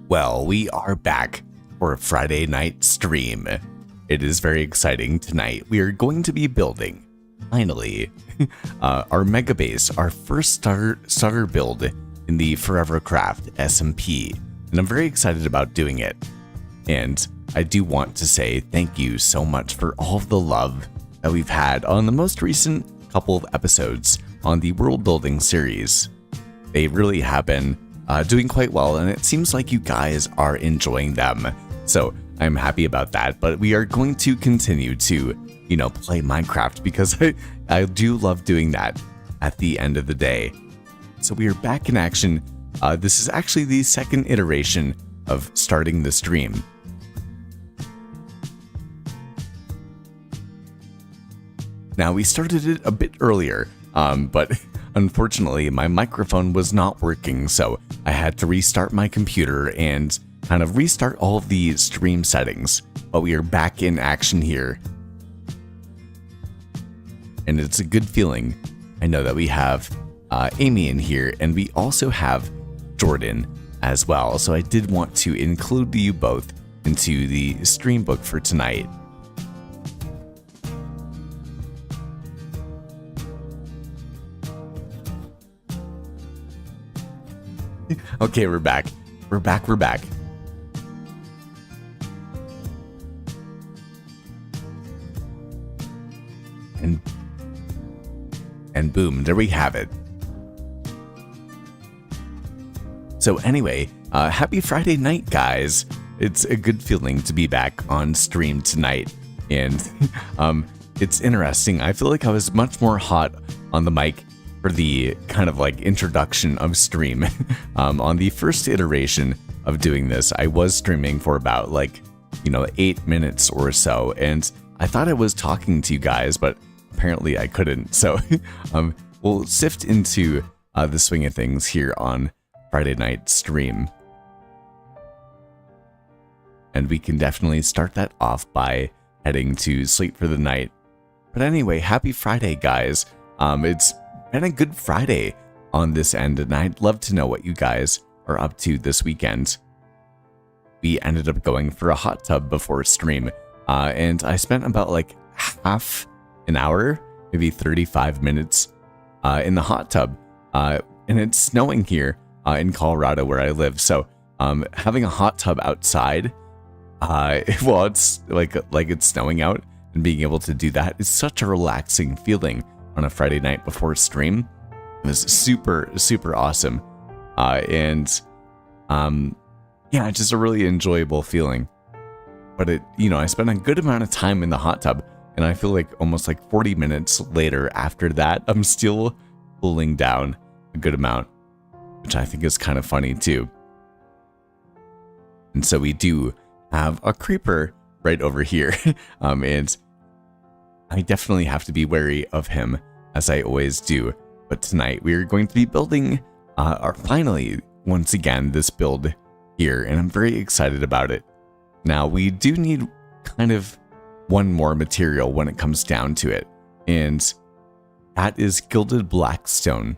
Well, we are back for a Friday night stream. It is very exciting tonight. We are going to be building, finally, our mega base, our first starter build in the Forevercraft SMP. And I'm very excited about doing it. And I do want to say thank you so much for all of the love that we've had on the most recent couple of episodes on the world building series. They really have been doing quite well, and it seems like you guys are enjoying them. So I'm happy about that, but we are going to continue to, play Minecraft because I do love doing that at the end of the day. So we are back in action. This is actually the second iteration of starting the stream. Now, we started it a bit earlier, but unfortunately, my microphone was not working, so I had to restart my computer and kind of restart all of the stream settings. But we are back in action here. And it's a good feeling. I know that we have Amy in here, and we also have Jordan as well. So I did want to include you both into the stream book for tonight. Okay, we're back. We're back. And boom, there we have it. So anyway, happy Friday night, guys. It's a good feeling to be back on stream tonight. And it's interesting. I feel like I was much more hot on the mic for the kind of like introduction of stream. On the first iteration of doing this, I was streaming for about 8 minutes or so, and I thought I was talking to you guys, but apparently I couldn't. So we'll sift into the swing of things here on Friday night stream. And we can definitely start that off by heading to sleep for the night. But anyway, happy Friday, guys. It's been a good Friday on this end, and I'd love to know what you guys are up to this weekend. We ended up going for a hot tub before stream, and I spent about half an hour, maybe 35 minutes in the hot tub, and it's snowing here in Colorado where I live, so having a hot tub outside, well, it's like it's snowing out, and being able to do that is such a relaxing feeling on a Friday night before stream. It was super, super awesome. It's just a really enjoyable feeling. But I spent a good amount of time in the hot tub, and I feel like almost 40 minutes later after that, I'm still cooling down a good amount, which I think is kind of funny too. And so we do have a creeper right over here, and I definitely have to be wary of him, as I always do. But tonight we are going to be building finally, once again, this build here, and I'm very excited about it. Now, we do need kind of one more material when it comes down to it, and that is gilded blackstone.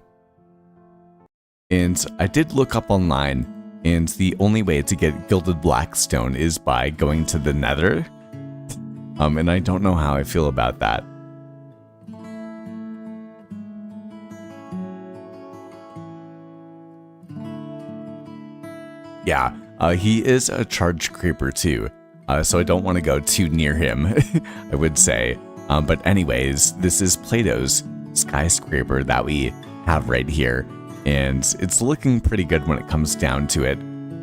And I did look up online, and the only way to get gilded blackstone is by going to the Nether. And I don't know how I feel about that. Yeah, he is a charged creeper too, so I don't want to go too near him, I would say. But anyways, this is Plato's skyscraper that we have right here, and it's looking pretty good when it comes down to it.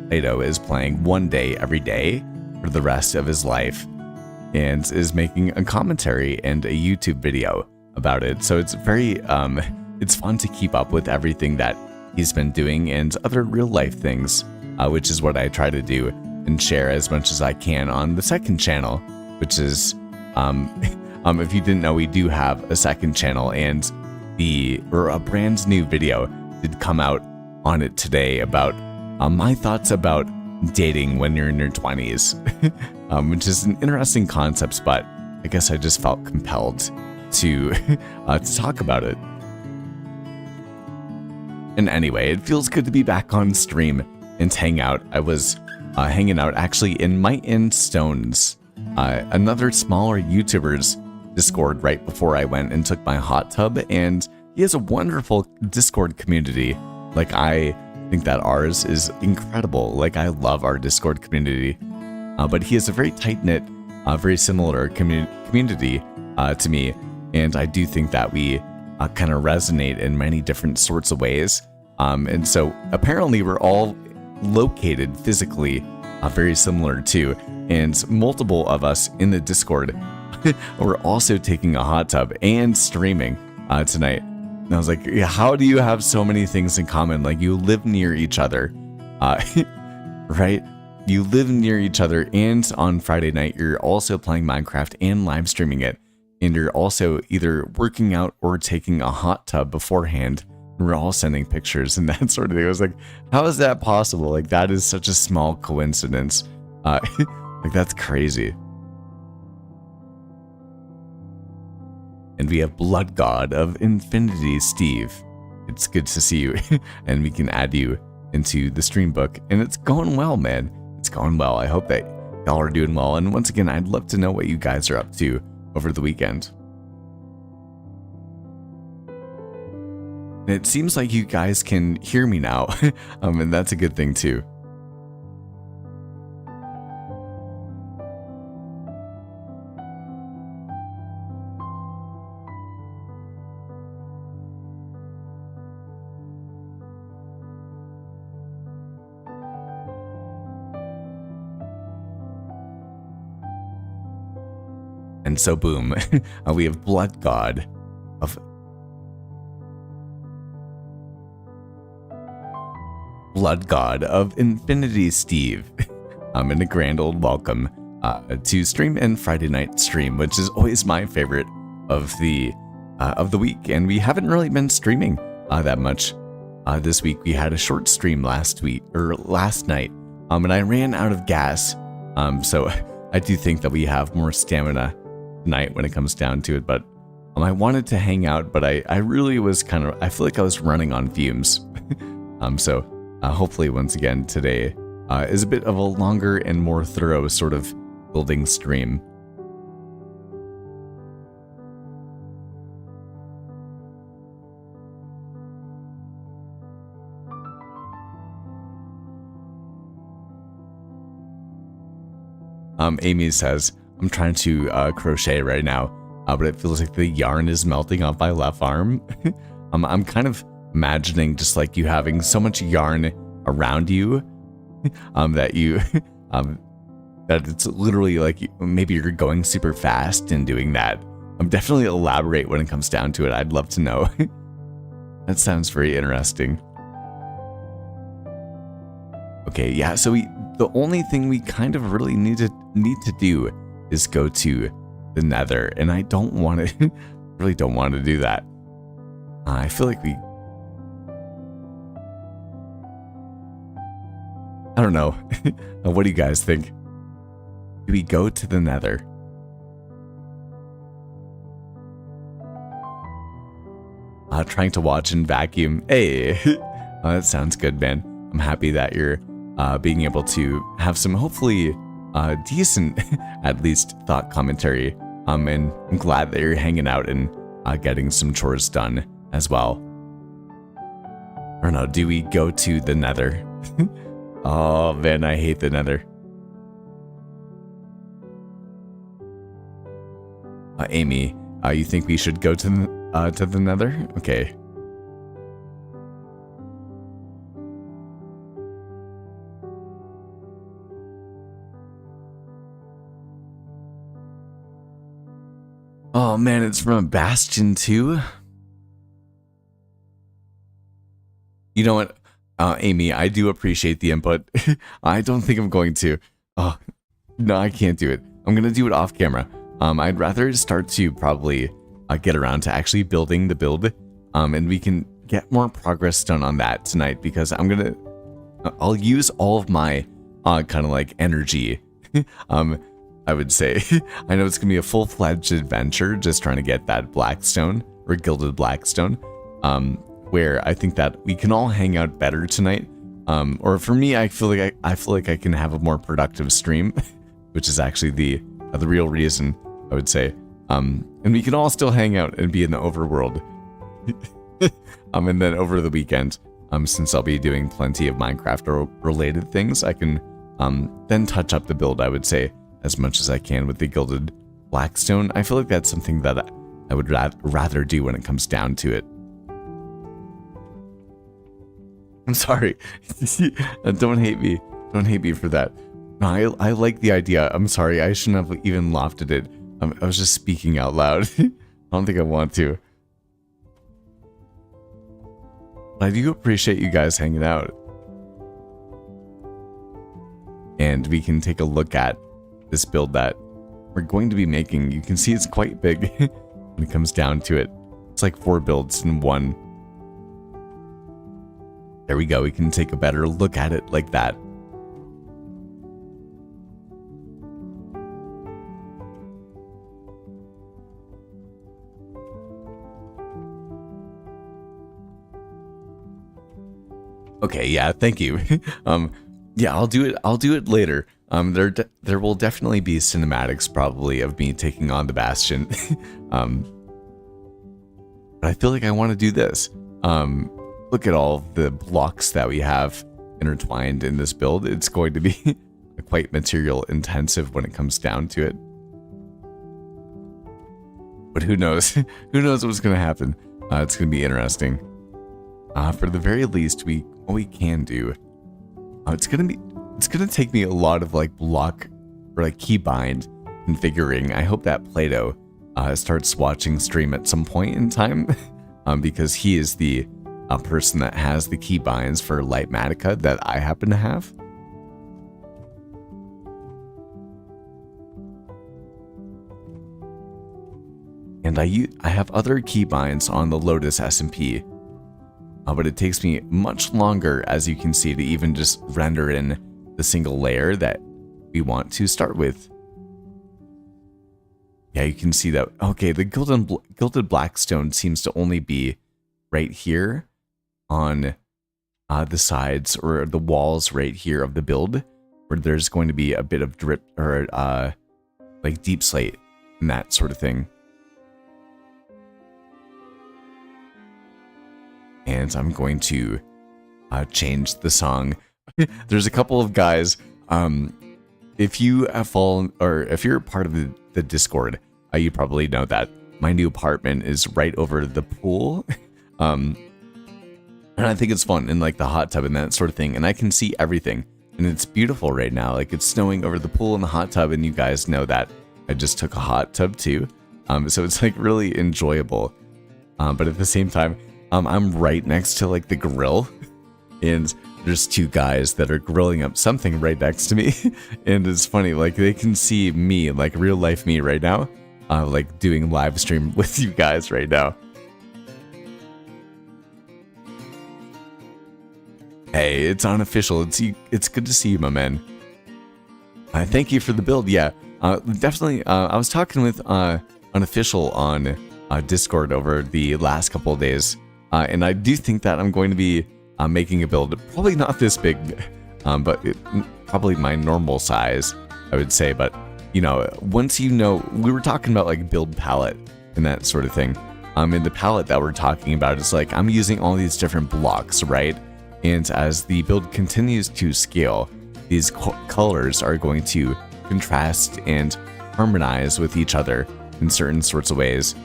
Plato is playing one day every day for the rest of his life, and is making a commentary and a YouTube video about it. So it's very, it's fun to keep up with everything that he's been doing and other real life things, which is what I try to do and share as much as I can on the second channel, which is, if you didn't know, we do have a second channel, and a brand new video did come out on it today about my thoughts about dating when you're in your 20s, which is an interesting concept, but I guess I just felt compelled to talk about it. And anyway, it feels good to be back on stream and hang out. I was hanging out actually in Might and Stones, another smaller YouTuber's Discord right before I went and took my hot tub, and he has a wonderful Discord community. Like, I think that ours is incredible. Like, I love our Discord community, but he has a very tight-knit, very similar community to me, and I do think that we kind of resonate in many different sorts of ways. And so apparently we're all located physically very similar too, and multiple of us in the Discord were also taking a hot tub and streaming tonight. And I was like, yeah, how do you have so many things in common? Like, you live near each other, right? You live near each other, and on Friday night, you're also playing Minecraft and live streaming it. And you're also either working out or taking a hot tub beforehand. And we're all sending pictures and that sort of thing. I was like, how is that possible? Like, that is such a small coincidence. Like, that's crazy. And we have Blood God of Infinity, Steve. It's good to see you, and we can add you into the stream book. And it's going well, man. It's going well. I hope that y'all are doing well. And once again, I'd love to know what you guys are up to over the weekend. And it seems like you guys can hear me now, and that's a good thing too. And so boom, we have Blood God of Infinity, Steve. And a grand old welcome to stream and Friday night stream, which is always my favorite of the week. And we haven't really been streaming that much this week. We had a short stream last night, and I ran out of gas. So I do think that we have more stamina tonight when it comes down to it, but I wanted to hang out, but I really was I feel like I was running on fumes. So hopefully once again today is a bit of a longer and more thorough sort of building stream. Amy says, I'm trying to crochet right now, but it feels like the yarn is melting off my left arm. I'm kind of imagining just like you having so much yarn around you that you that it's literally like maybe you're going super fast and doing that. Definitely elaborate when it comes down to it. I'd love to know. That sounds very interesting. Okay, yeah, so the only thing we kind of really need to do is go to the Nether, and I don't want to really don't want to do that. I feel like I don't know. What do you guys think? Do we go to the Nether? Trying to watch and vacuum. Hey, that sounds good, man. I'm happy that you're being able to have some hopefully decent, at least, thought commentary. And I'm glad that you're hanging out and getting some chores done as well. I don't know. Do we go to the Nether? Oh man, I hate the Nether. Amy, you think we should go to the Nether? Okay. Oh man, it's from Bastion 2. You know what, Amy, I do appreciate the input. I don't think I'm going to. Oh, no, I can't do it. I'm gonna do it off camera. I'd rather start to probably get around to actually building the build, and we can get more progress done on that tonight, because I'll use all of my kind of like energy. I would say. I know it's gonna be a full-fledged adventure just trying to get that Blackstone, or Gilded Blackstone, where I think that we can all hang out better tonight Or for me, I feel like I feel like I can have a more productive stream, which is actually the real reason, I would say. And we can all still hang out and be in the overworld. And then over the weekend, since I'll be doing plenty of Minecraft related things, I can then touch up the build, I would say, as much as I can with the Gilded Blackstone. I feel like that's something that I would rather do when it comes down to it. I'm sorry. Don't hate me. Don't hate me for that. No, I like the idea. I'm sorry. I shouldn't have even laughed at it. I was just speaking out loud. I don't think I want to. But I do appreciate you guys hanging out. And we can take a look at this build that we're going to be making. You can see it's quite big when it comes down to it. It's like 4 builds in one. There we go. We can take a better look at it like that. Okay, yeah, thank you. Yeah, I'll do it later. There will definitely be cinematics probably of me taking on the Bastion. But I feel like I want to do this. Look at all the blocks that we have intertwined in this build. It's going to be quite material intensive when it comes down to it. But who knows? Who knows what's going to happen? It's going to be interesting. For the very least, what we can do, it's gonna take me a lot of like block or like keybind configuring. I hope that Plato starts watching stream at some point in time, because he is the person that has the keybinds for Lightmatica that I happen to have. And I have other keybinds on the Lotus SMP. But it takes me much longer, as you can see, to even just render in the single layer that we want to start with. Yeah, you can see that. Okay, the Gilded Blackstone seems to only be right here on the sides or the walls right here of the build, where there's going to be a bit of drip or like deep slate and that sort of thing. And I'm going to change the song. There's a couple of guys. If you have fallen, or if you're part of the Discord, you probably know that my new apartment is right over the pool. And I think it's fun, and like the hot tub and that sort of thing. And I can see everything, and it's beautiful right now. Like it's snowing over the pool and the hot tub, and you guys know that I just took a hot tub too. So it's like really enjoyable. But at the same time, I'm right next to like the grill, and there's 2 guys that are grilling up something right next to me. And it's funny, like they can see me, like real life me right now, like doing live stream with you guys right now. Hey, it's unofficial. It's good to see you, my man. Thank you for the build. Yeah, definitely. I was talking with Unofficial on Discord over the last couple of days. And I do think that I'm going to be making a build, probably not this big, but probably my normal size, I would say. But, you know, once you know, we were talking about like build palette and that sort of thing. And the palette that we're talking about is like, I'm using all these different blocks, right? And as the build continues to scale, these colors are going to contrast and harmonize with each other in certain sorts of ways.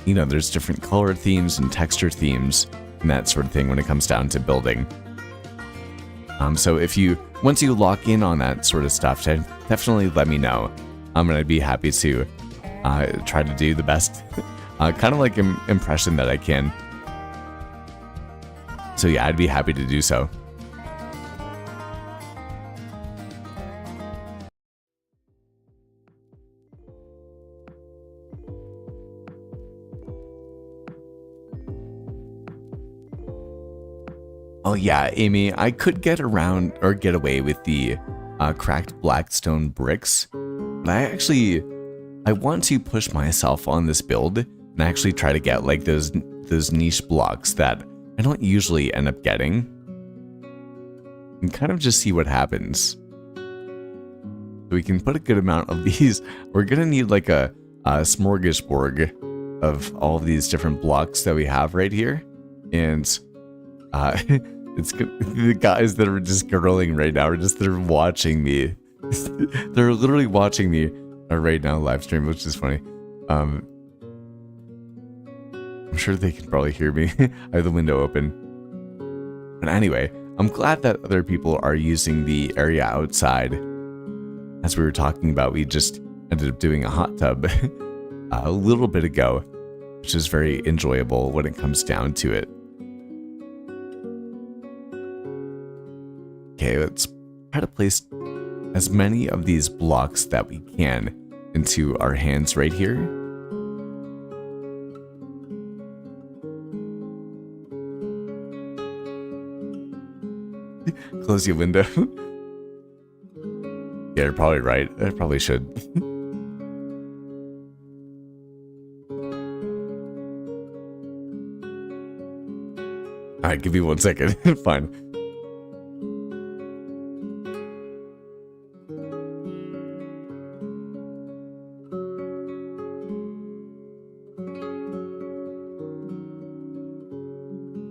You know, there's different color themes and texture themes and that sort of thing when it comes down to building. So once you lock in on that sort of stuff, definitely let me know. And I'd be happy to try to do the best kind of like impression that I can. So yeah, I'd be happy to do so. Oh yeah, Amy, I could get around or get away with the cracked blackstone bricks, but I want to push myself on this build and actually try to get like those niche blocks that I don't usually end up getting. and kind of just see what happens. We can put a good amount of these. We're gonna need like a smorgasbord of all of these different blocks that we have right here, and it's the guys that are just grilling right now are just they're watching me. They're literally watching me right now live stream, which is funny. I'm sure they can probably hear me. I have the window open. But anyway, I'm glad that other people are using the area outside. As we were talking about, we just ended up doing a hot tub a little bit ago, which is very enjoyable when it comes down to it. Okay, let's try to place as many of these blocks that we can into our hands right here. Close your window. Yeah, you're probably right. I probably should. Alright, give me 1 second. Fine.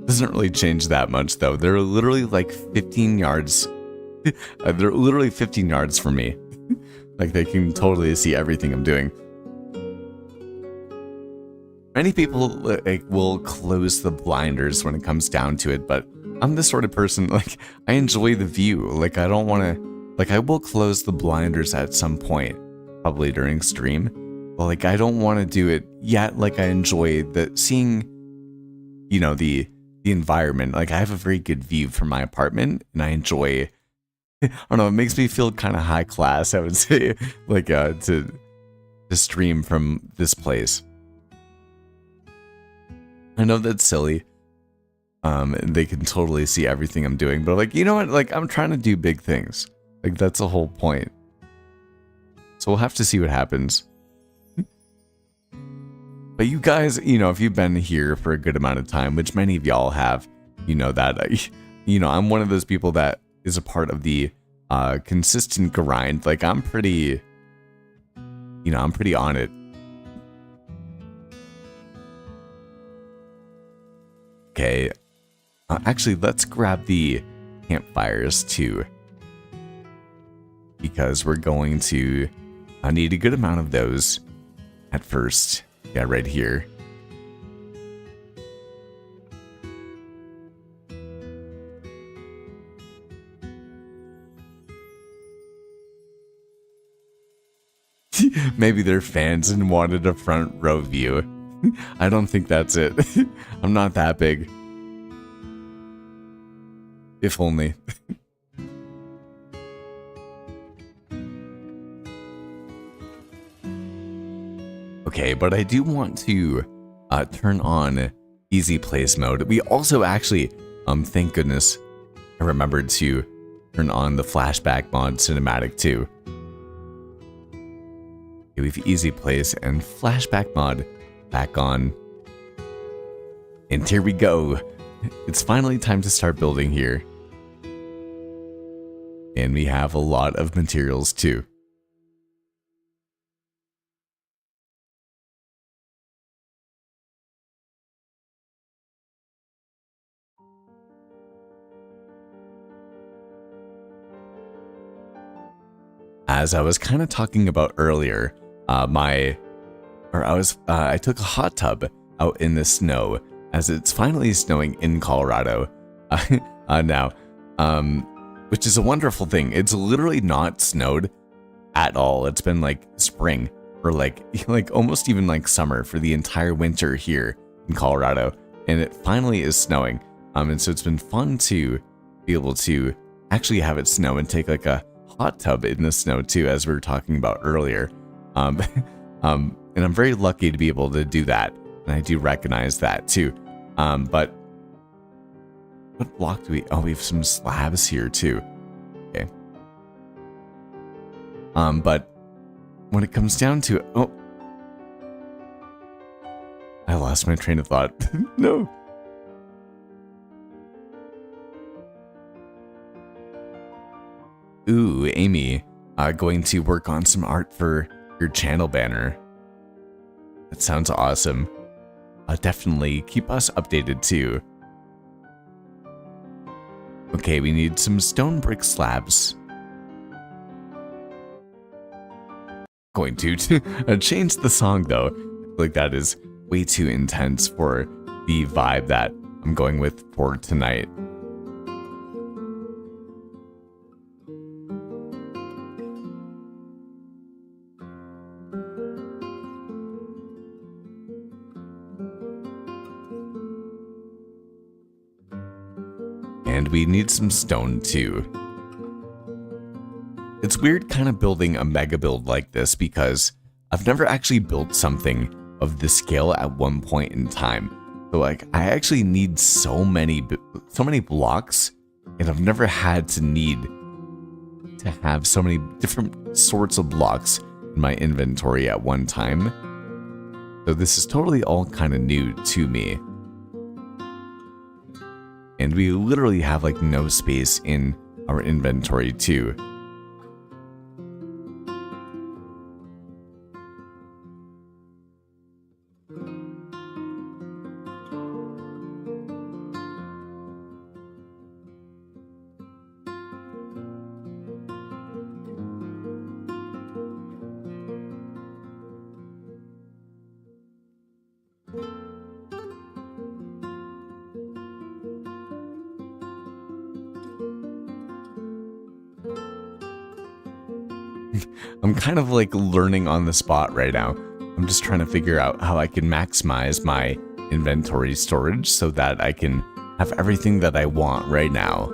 Doesn't really change that much though. They're literally like 15 yards. They're literally 15 yards from me. Like they can totally see everything I'm doing. Many people like will close the blinders when it comes down to it, but I'm the sort of person like I enjoy the view. Like I don't want to like I will close the blinders at some point, probably during stream. But like I don't want to do it yet. Like I enjoy the seeing, you know, the environment. Like I have a very good view from my apartment and I enjoy, I don't know, it makes me feel kind of high class, I would say, like to stream from this place. I know that's silly. They can totally see everything I'm doing, but like, you know what? Like I'm trying to do big things. Like that's the whole point. So we'll have to see what happens. But you guys, you know, if you've been here for a good amount of time, which many of y'all have, you know that, you know, I'm one of those people that is a part of the consistent grind. Like I'm pretty, you know, I'm pretty on it. Okay. Actually, let's grab the campfires too. Because we're going to need a good amount of those at first. Yeah, right here. Maybe they're fans and wanted a front row view. I don't think that's it. I'm not that big. If only. Okay, but I do want to turn on easy place mode. We also actually, thank goodness, I remembered to turn on the flashback mod cinematic too. Okay, we have easy place and flashback mod back on. And here we go. It's finally time to start building here. And we have a lot of materials too. As I was kind of talking about earlier, I took a hot tub out in the snow as it's finally snowing in Colorado now, which is a wonderful thing. It's literally not snowed at all. It's been like spring or like almost even like summer for the entire winter here in Colorado, and it finally is snowing. And so it's been fun to be able to actually have it snow and take like a hot tub in the snow too, as we were talking about earlier. And I'm very lucky to be able to do that, and I do recognize that too. But what block do we? Oh, we have some slabs here too. Okay. But when it comes down to it, oh, I lost my train of thought. No. Ooh, Amy, going to work on some art for your channel banner. That sounds awesome. Definitely keep us updated too. Okay, we need some stone brick slabs. Going to change the song though. I feel like that is way too intense for the vibe that I'm going with for tonight. And we need some stone too. It's weird kind of building a mega build like this because I've never actually built something of this scale at one point in time. So like I actually need so many blocks, and I've never had to need to have so many different sorts of blocks in my inventory at one time. So this is totally all kind of new to me. And we literally have like no space in our inventory too. I'm kind of like learning on the spot right now. I'm just trying to figure out how I can maximize my inventory storage so that I can have everything that I want right now.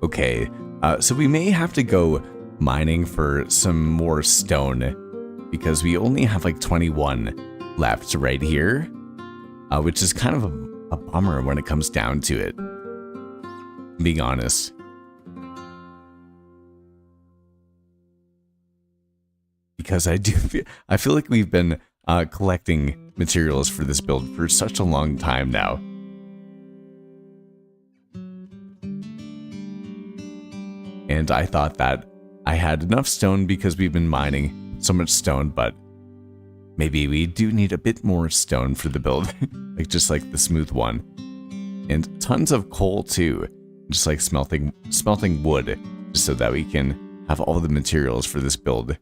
Okay, so we may have to go mining for some more stone because we only have like 21 left right here, which is kind of a bummer when it comes down to it, being honest. Because I feel like we've been collecting materials for this build for such a long time now. And I thought that I had enough stone because we've been mining so much stone, but maybe we do need a bit more stone for the build, like just like the smooth one. And tons of coal too, just like smelting wood, just so that we can have all the materials for this build.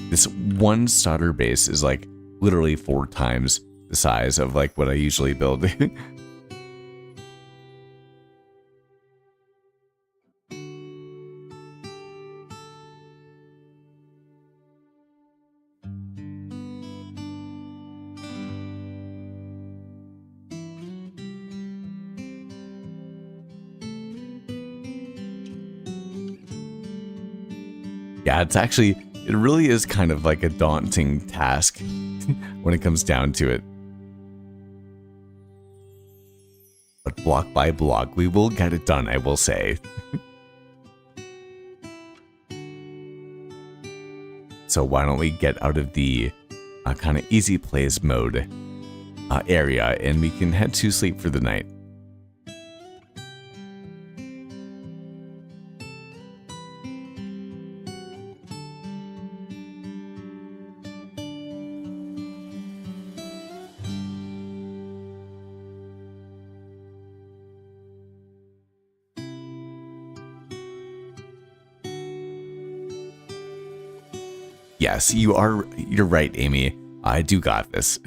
This one starter base is like literally 4 times the size of like what I usually build. Yeah, it really is kind of like a daunting task when it comes down to it. But block by block, we will get it done, I will say. So why don't we get out of the kind of easy plays mode area, and we can head to sleep for the night. Yes, you're right, Amy. I do got this.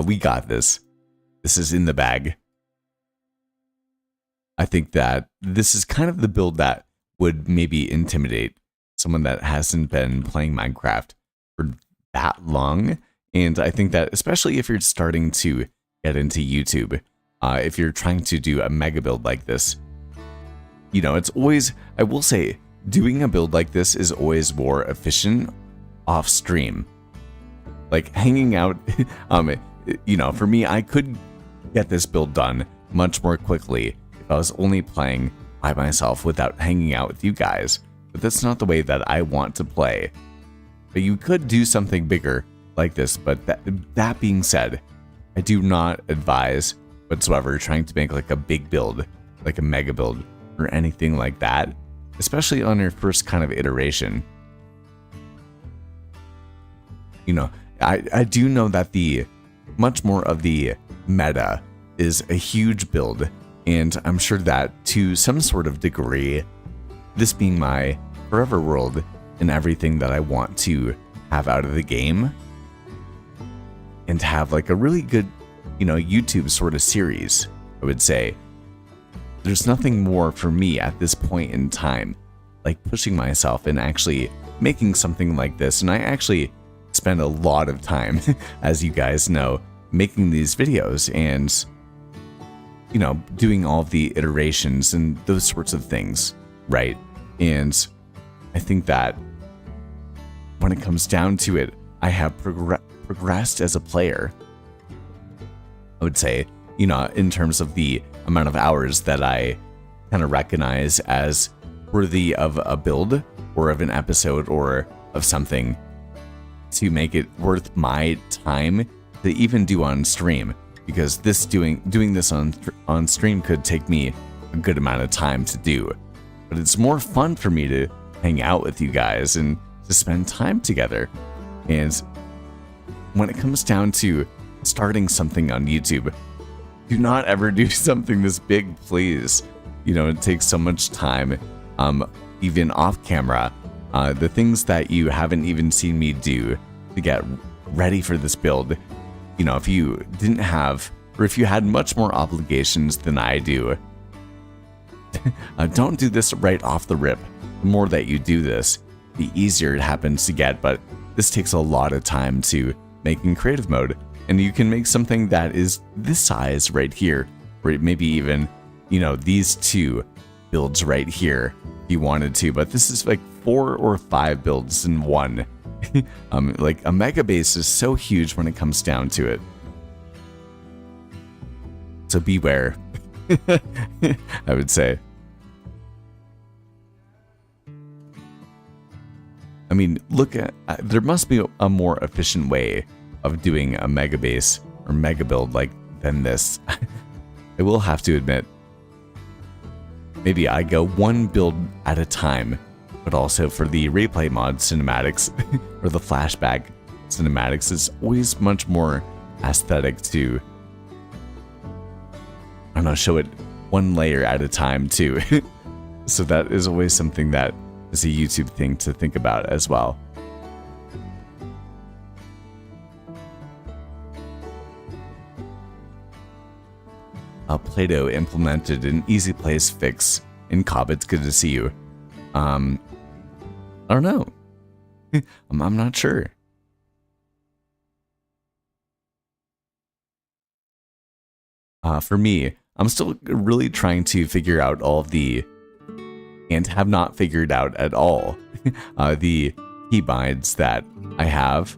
We got this. This is in the bag. I think that this is kind of the build that would maybe intimidate someone that hasn't been playing Minecraft for that long. And I think that especially if you're starting to get into YouTube, if you're trying to do a mega build like this, you know, it's always, I will say, doing a build like this is always more efficient off stream. Like hanging out, for me, I could get this build done much more quickly if I was only playing by myself without hanging out with you guys. But that's not the way that I want to play. But you could do something bigger like this. But that being said, I do not advise whatsoever trying to make like a big build, like a mega build or anything like that, especially on your first kind of iteration. I do know that the much more of the meta is a huge build, and I'm sure that to some sort of degree, this being my forever world and everything that I want to have out of the game, and have like a really good, YouTube sort of series, I would say. There's nothing more for me at this point in time, like pushing myself and actually making something like this. And I actually spend a lot of time, as you guys know, making these videos and, doing all of the iterations and those sorts of things, right? And I think that when it comes down to it, I have progressed as a player. I would say, in terms of the amount of hours that I kind of recognize as worthy of a build or of an episode or of something to make it worth my time to even do on stream, because doing this on stream could take me a good amount of time to do. But it's more fun for me to hang out with you guys and to spend time together. And when it comes down to starting something on YouTube, do not ever do something this big, please. It takes so much time, even off camera. The things that you haven't even seen me do to get ready for this build, if you didn't have, or if you had much more obligations than I do, don't do this right off the rip. The more that you do this, the easier it happens to get, but this takes a lot of time to make in creative mode. And you can make something that is this size right here, or maybe even, these two builds right here if you wanted to, but this is like 4 or 5 builds in one. Like a mega base is so huge when it comes down to it. So beware, I would say. I mean, there must be a more efficient way of doing a mega base or mega build than this. I will have to admit, maybe I go one build at a time, but also for the replay mod cinematics or the flashback cinematics, it's always much more aesthetic to, I don't know, show it one layer at a time too. So that is always something that is a YouTube thing to think about as well. Play-Doh implemented an easy place fix in Cobb. It's good to see you. I don't know. I'm not sure. For me, I'm still really trying to figure out all of and have not figured out at all, the keybinds that I have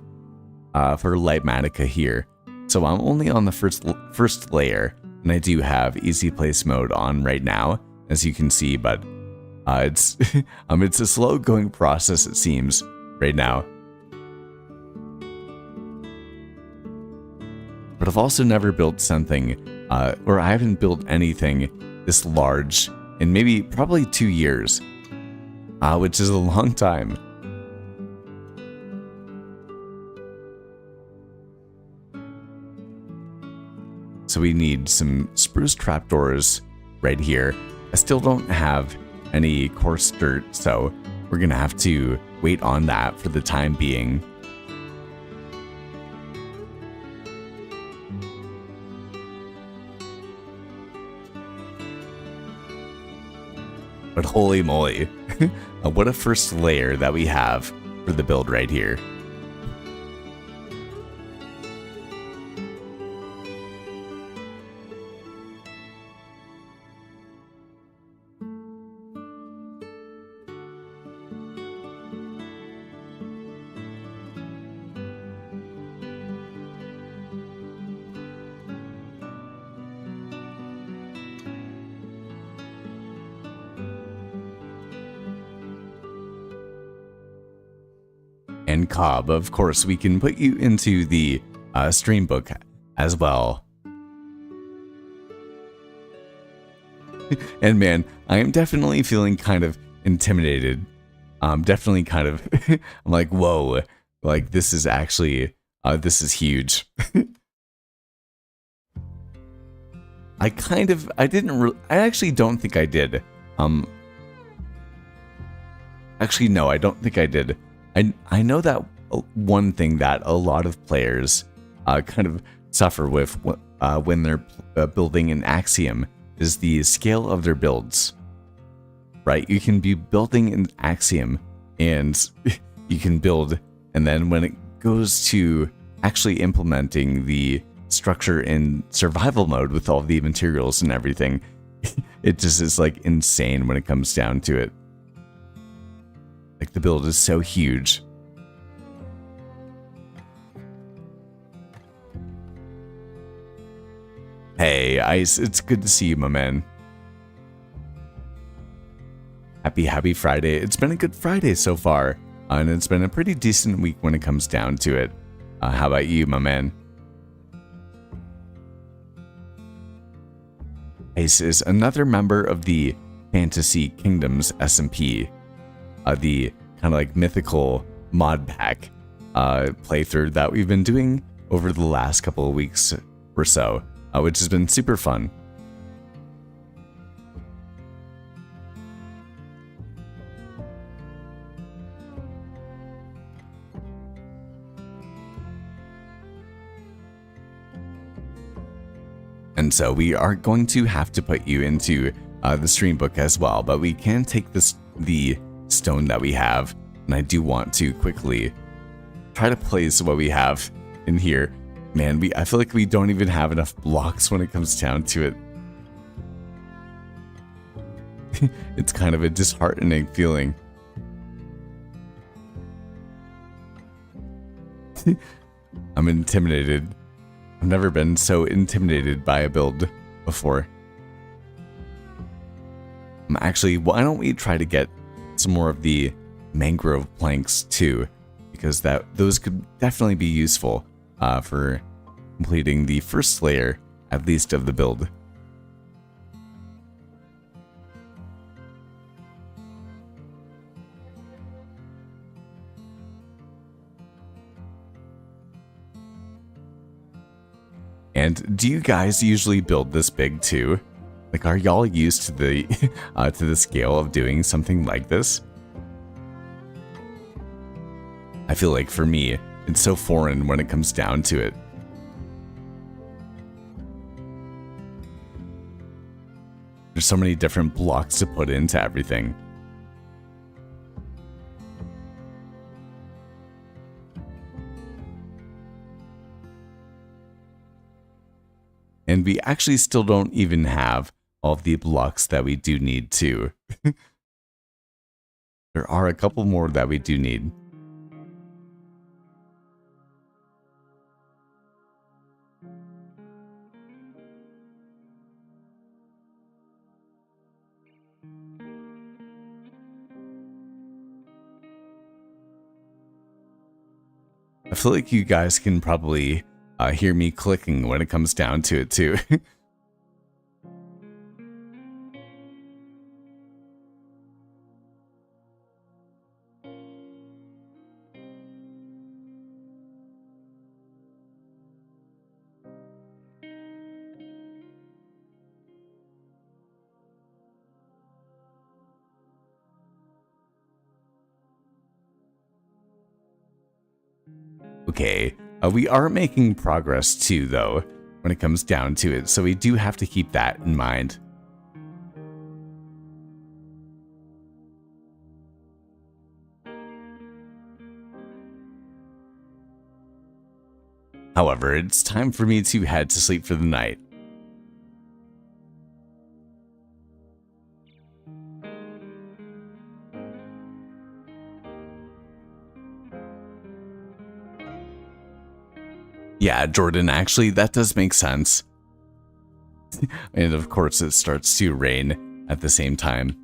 for Litematica here. So I'm only on the first layer, and I do have easy place mode on right now, as you can see, but it's it's a slow going process, it seems, right now. But I've also never built something, or I haven't built anything this large in probably 2 years, which is a long time. So we need some spruce trapdoors right here. I still don't have any coarse dirt, so we're gonna have to wait on that for the time being. But holy moly, what a first layer that we have for the build right here. And Cobb, of course, we can put you into the stream book as well. And man, I am definitely feeling kind of intimidated. Definitely kind of, I'm like, whoa, like this is actually, this is huge. I actually don't think I did. Actually, no, I don't think I did. I know that one thing that a lot of players kind of suffer with when they're building an Axiom is the scale of their builds. Right? You can be building an Axiom and you can build, and then when it goes to actually implementing the structure in survival mode with all the materials and everything, it just is like insane when it comes down to it. Like the build is so huge. Hey, Ice, it's good to see you, my man. Happy Friday. It's been a good Friday so far, and it's been a pretty decent week when it comes down to it. How about you, my man? Ace is another member of the Fantasy Kingdoms SMP, the kind of like mythical mod pack playthrough that we've been doing over the last couple of weeks or so, which has been super fun. And so we are going to have to put you into the stream book as well, but we can take the stone that we have, and I do want to quickly try to place what we have in here. Man, I feel like we don't even have enough blocks when it comes down to it. It's kind of a disheartening feeling. I'm intimidated. I've never been so intimidated by a build before. Actually, why don't we try to get some more of the mangrove planks too, because those could definitely be useful for completing the first layer, at least, of the build. And do you guys usually build this big too? Like, are y'all used to the to the scale of doing something like this? I feel like for me, it's so foreign when it comes down to it. There's so many different blocks to put into everything. And we actually still don't even have all of the blocks that we do need to. There are a couple more that we do need. I feel like you guys can probably hear me clicking when it comes down to it too. Okay, we are making progress too, though, when it comes down to it, so we do have to keep that in mind. However, it's time for me to head to sleep for the night. Yeah, Jordan, actually, that does make sense. And of course, it starts to rain at the same time.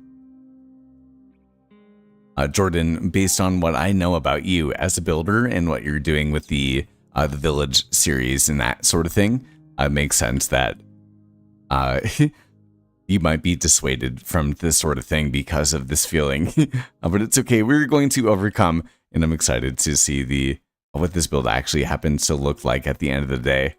Jordan, based on what I know about you as a builder and what you're doing with the Village series and that sort of thing, it makes sense that you might be dissuaded from this sort of thing because of this feeling. But it's okay. We're going to overcome, and I'm excited to see what this build actually happens to look like at the end of the day.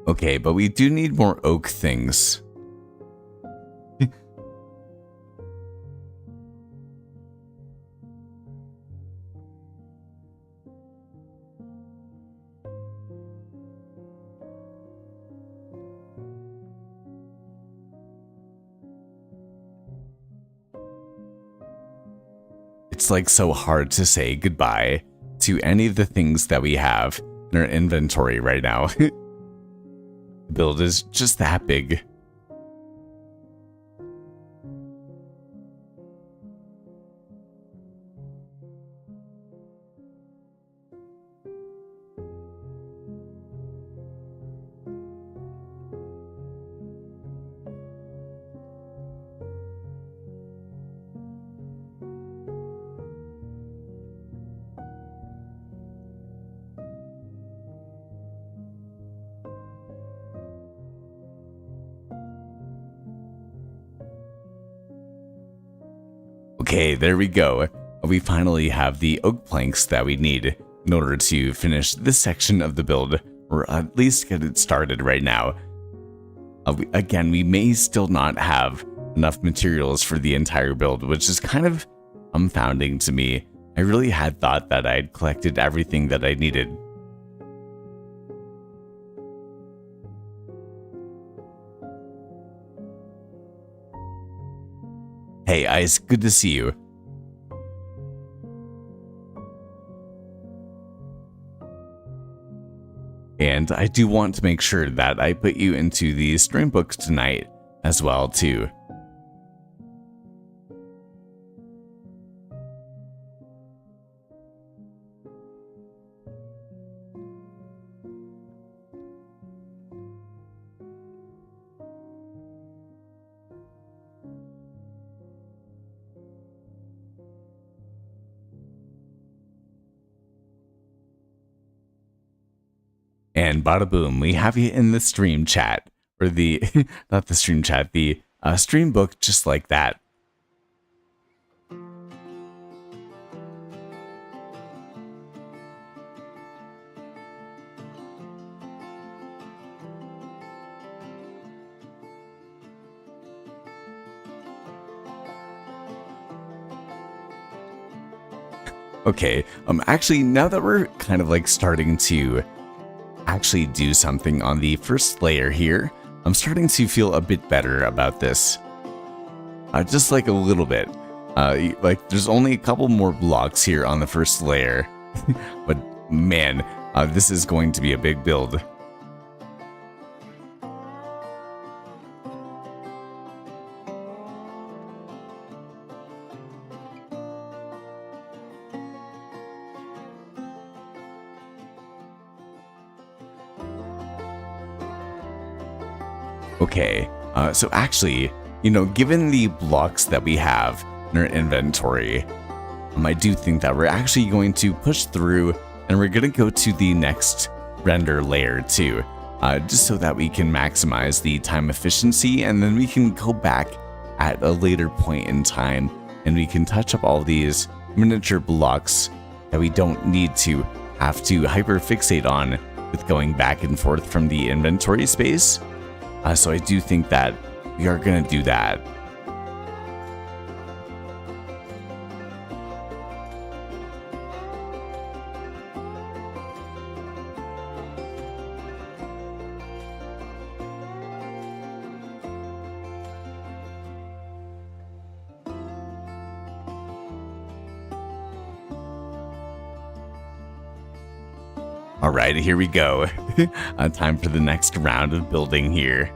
Okay, but we do need more oak things. It's like so hard to say goodbye to any of the things that we have in our inventory right now. The build is just that big. Okay, there we go. We finally have the oak planks that we need in order to finish this section of the build, or at least get it started right now. Again, we may still not have enough materials for the entire build, which is kind of dumbfounding to me. I really had thought that I'd collected everything that I needed. Hey, Ice, good to see you. And I do want to make sure that I put you into the stream books tonight as well, too. And bada boom, we have you in the stream chat, or the, not the stream chat, the stream book, just like that. Okay, actually, now that we're kind of like starting to actually do something on the first layer here, I'm starting to feel a bit better about this. Just like a little bit. Like there's only a couple more blocks here on the first layer, but man, this is going to be a big build. Okay, so actually, you know, given the blocks that we have in our inventory, I do think that we're actually going to push through and we're going to go to the next render layer too, just so that we can maximize the time efficiency, and then we can go back at a later point in time and we can touch up all these miniature blocks that we don't need to have to hyperfixate on with going back and forth from the inventory space. So I do think that we are going to do that. All right, here we go. Time for the next round of building here.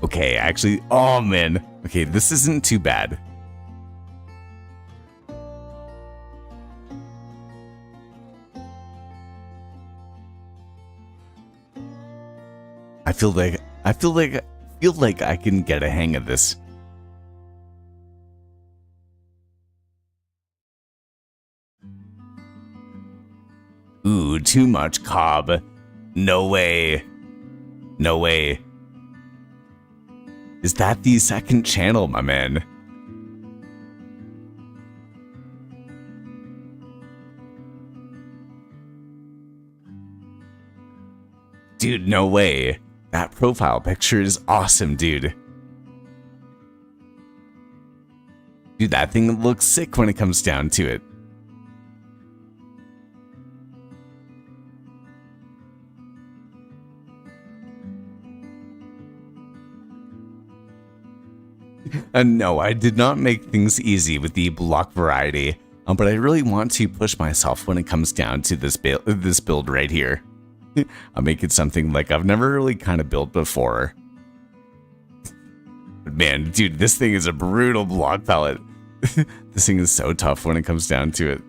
Okay, actually, oh man. Okay, this isn't too bad. I feel like I can get a hang of this. Ooh, too much, Cobb. No way. No way. Is that the second channel, my man? Dude, no way. That profile picture is awesome, dude. Dude, that thing looks sick when it comes down to it. No, I did not make things easy with the block variety, but I really want to push myself when it comes down to this build right here. I'll make it something like I've never really kind of built before. But man, dude, this thing is a brutal block palette. This thing is so tough when it comes down to it.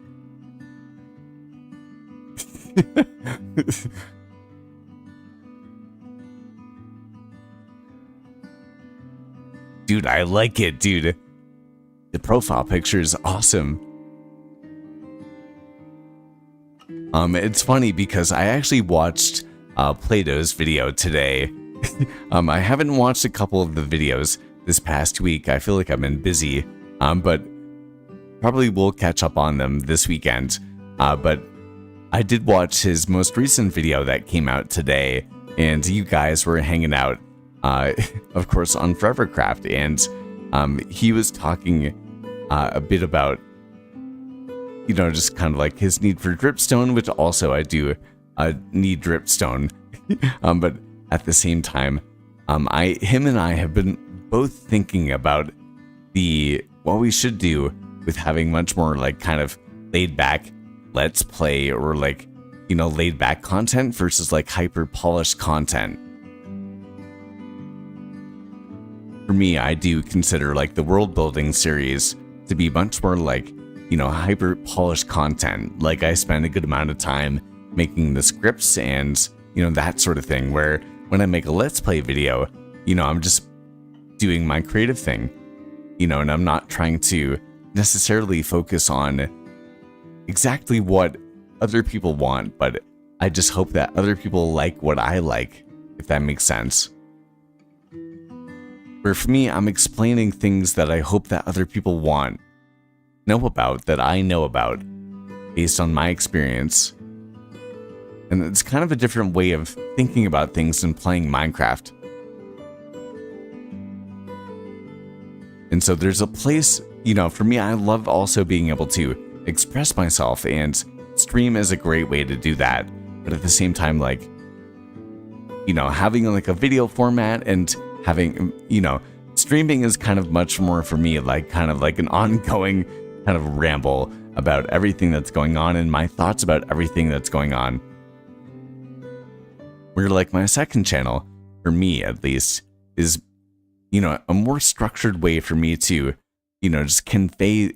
Dude, I like it, dude. The profile picture is awesome. It's funny because I actually watched Plato's video today. I haven't watched a couple of the videos this past week. I feel like I've been busy, but probably will catch up on them this weekend. But I did watch his most recent video that came out today, and you guys were hanging out, of course, on Forevercraft, and he was talking a bit about, you know, just kind of like his need for dripstone, which also I do need dripstone. But at the same time, him and I have been both thinking about what we should do with having much more like kind of laid back let's play or like, you know, laid back content versus like hyper polished content. For me, I do consider like the world building series to be much more like, you know, hyper polished content. Like I spend a good amount of time making the scripts and, you know, that sort of thing, where when I make a let's play video, you know, I'm just doing my creative thing, you know, and I'm not trying to necessarily focus on exactly what other people want, but I just hope that other people like what I like, if that makes sense. Where for me, I'm explaining things that I hope that other people know about, that I know about, based on my experience. And it's kind of a different way of thinking about things than playing Minecraft. And so there's a place, you know, for me, I love also being able to express myself, and stream is a great way to do that. But at the same time, like, you know, having like a video format and having, you know, streaming is kind of much more for me like kind of like an ongoing kind of ramble about everything that's going on and my thoughts about everything that's going on. Where like my second channel, for me at least, is, you know, a more structured way for me to, you know, just convey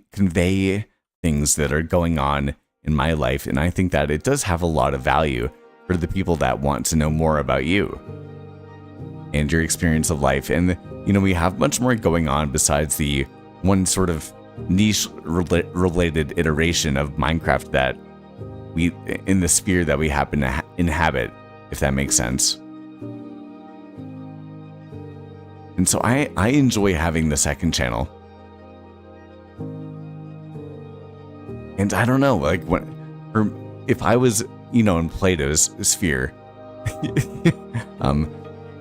things that are going on in my life. And I think that it does have a lot of value for the people that want to know more about you and your experience of life. And, you know, we have much more going on besides the one sort of niche related iteration of Minecraft that we, in the sphere that we happen to inhabit, if that makes sense. And so I enjoy having the second channel. And I don't know, like if I was, you know, in Plato's sphere,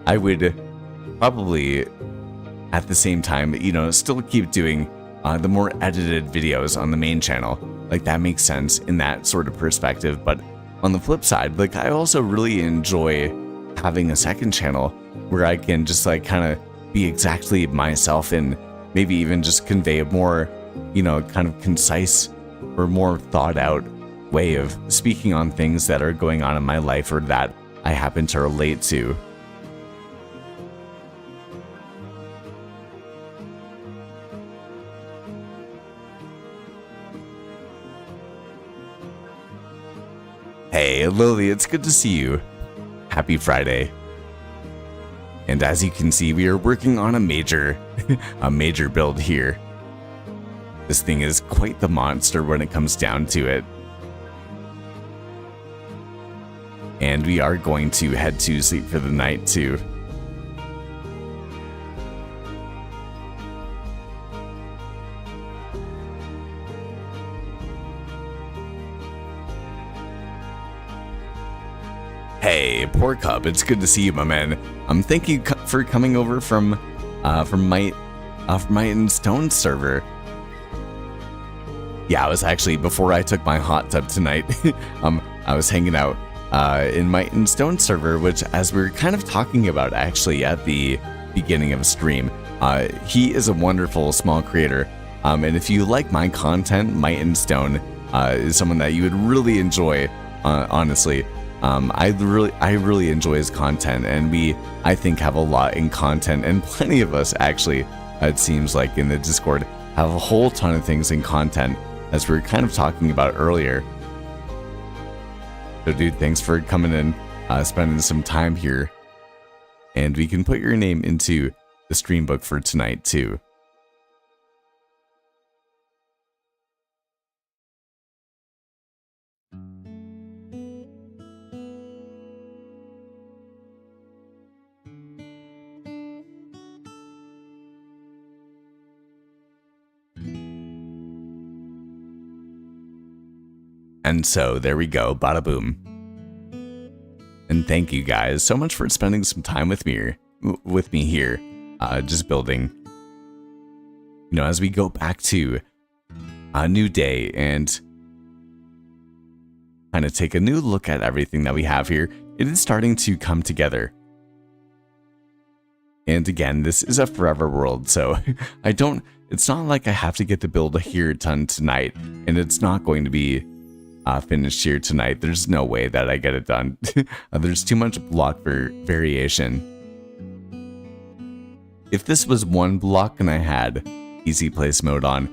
I would probably at the same time, you know, still keep doing the more edited videos on the main channel. Like that makes sense in that sort of perspective. But on the flip side, like I also really enjoy having a second channel where I can just like kind of be exactly myself and maybe even just convey a more, you know, kind of concise or more thought out way of speaking on things that are going on in my life or that I happen to relate to. Lily, it's good to see you. Happy Friday. And as you can see, we are working on a major build here. This thing is quite the monster when it comes down to it. And we are going to head to sleep for the night too. Hey, Poor Cub, it's good to see you, my man. Thank you for coming over from Might and Stone server. Yeah, I was actually, before I took my hot tub tonight, I was hanging out in Might and Stone server, which, as we were kind of talking about actually at the beginning of a stream, he is a wonderful small creator. And if you like my content, Might and Stone is someone that you would really enjoy, honestly. I really enjoy his content, and I think have a lot in content, and plenty of us actually, it seems like in the Discord, have a whole ton of things in content, as we were kind of talking about earlier. So dude, thanks for coming in, spending some time here, and we can put your name into the stream book for tonight too. And so there we go, bada boom. And thank you guys so much for spending some time with me here, just building. You know, as we go back to a new day and kind of take a new look at everything that we have here, it is starting to come together. And again, this is a forever world, so it's not like I have to get to build here a ton tonight, and it's not going to be finished here tonight. There's no way that I get it done. There's too much block variation. If this was one block and I had easy place mode on,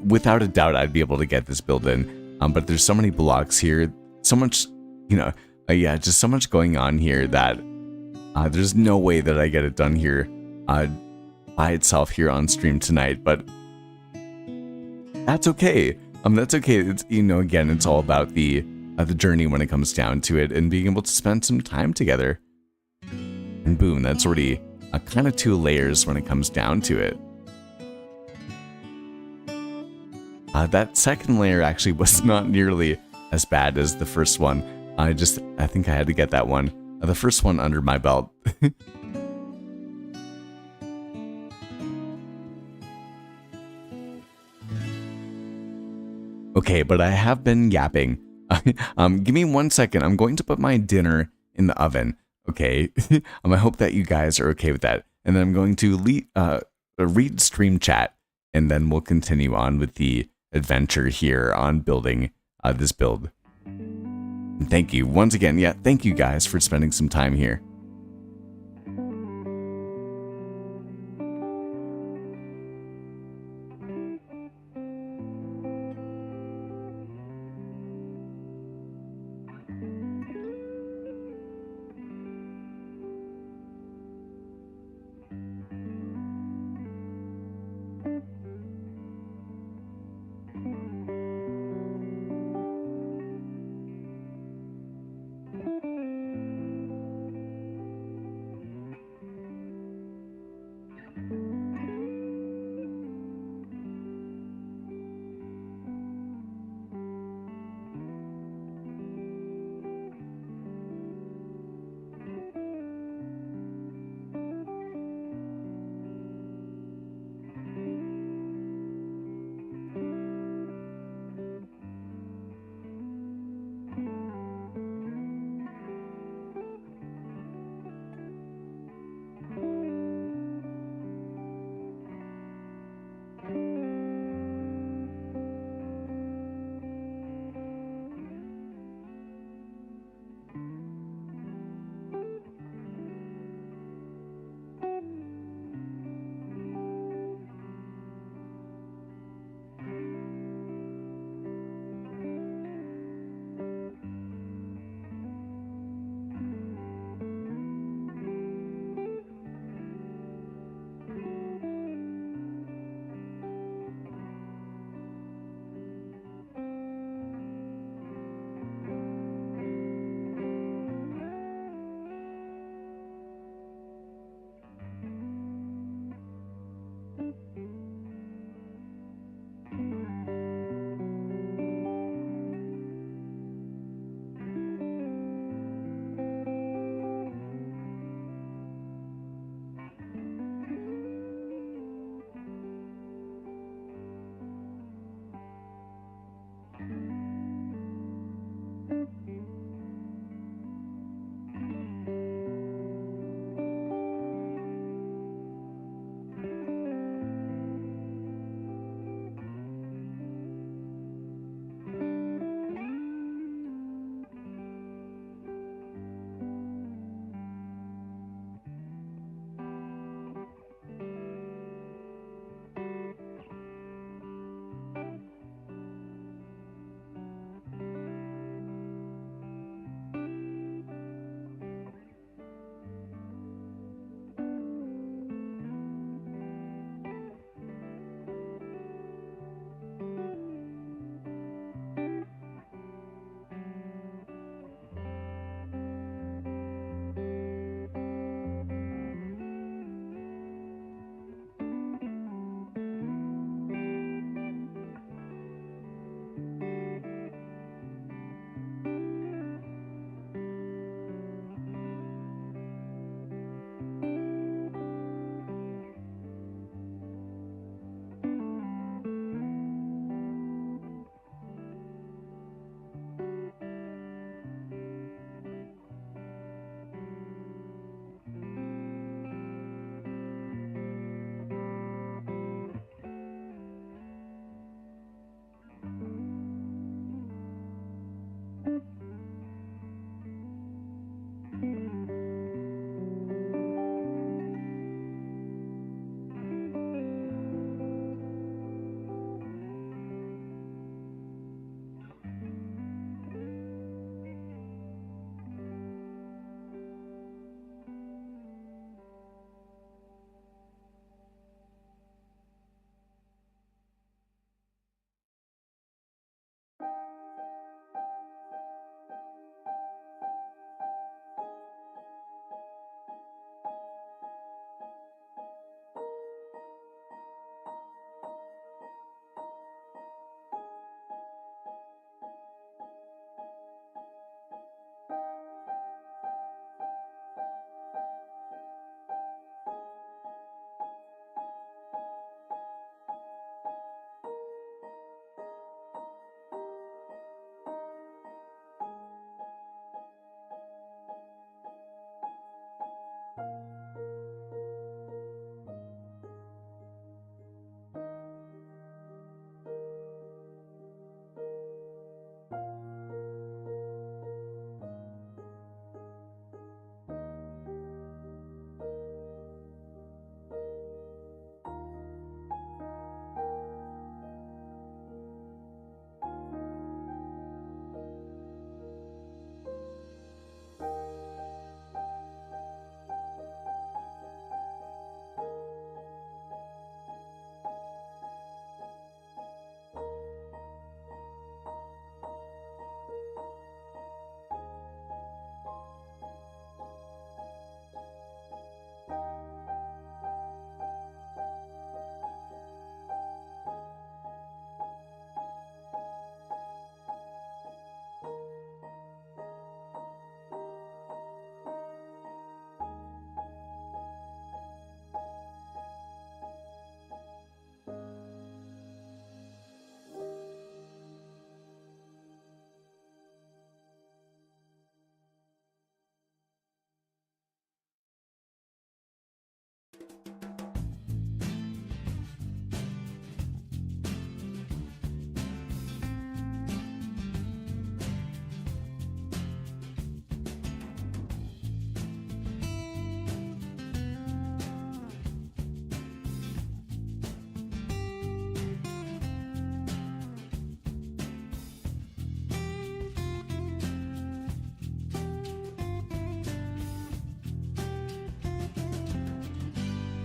without a doubt I'd be able to get this build in. But there's so many blocks here, so much, yeah, just so much going on here that there's no way that I get it done here by itself here on stream tonight. But that's okay. That's okay. It's, again, it's all about the journey when it comes down to it, and being able to spend some time together. And boom, that's already kind of 2 layers when it comes down to it. That second layer actually was not nearly as bad as the first one. I think I had to get that one, the first one under my belt. Okay, but I have been yapping. Give me 1 second. I'm going to put my dinner in the oven. Okay. I hope that you guys are okay with that. And then I'm going to read stream chat, and then we'll continue on with the adventure here on building this build. And thank you once again. Yeah, thank you guys for spending some time here.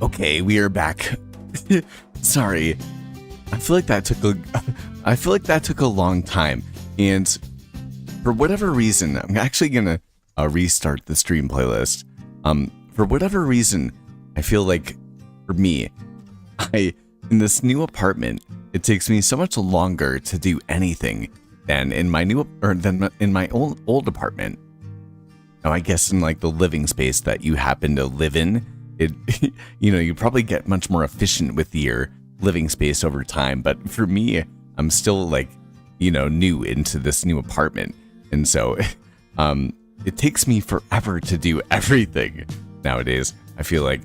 Okay, we are back. Sorry. I feel like that took a long time, and for whatever reason, I'm actually gonna restart the stream playlist. For whatever reason, I feel like for me, in this new apartment, it takes me so much longer to do anything than in my old apartment. Now, I guess in like the living space that you happen to live in, it you probably get much more efficient with your living space over time. But for me, I'm still like new into this new apartment, and so it takes me forever to do everything nowadays, I feel like.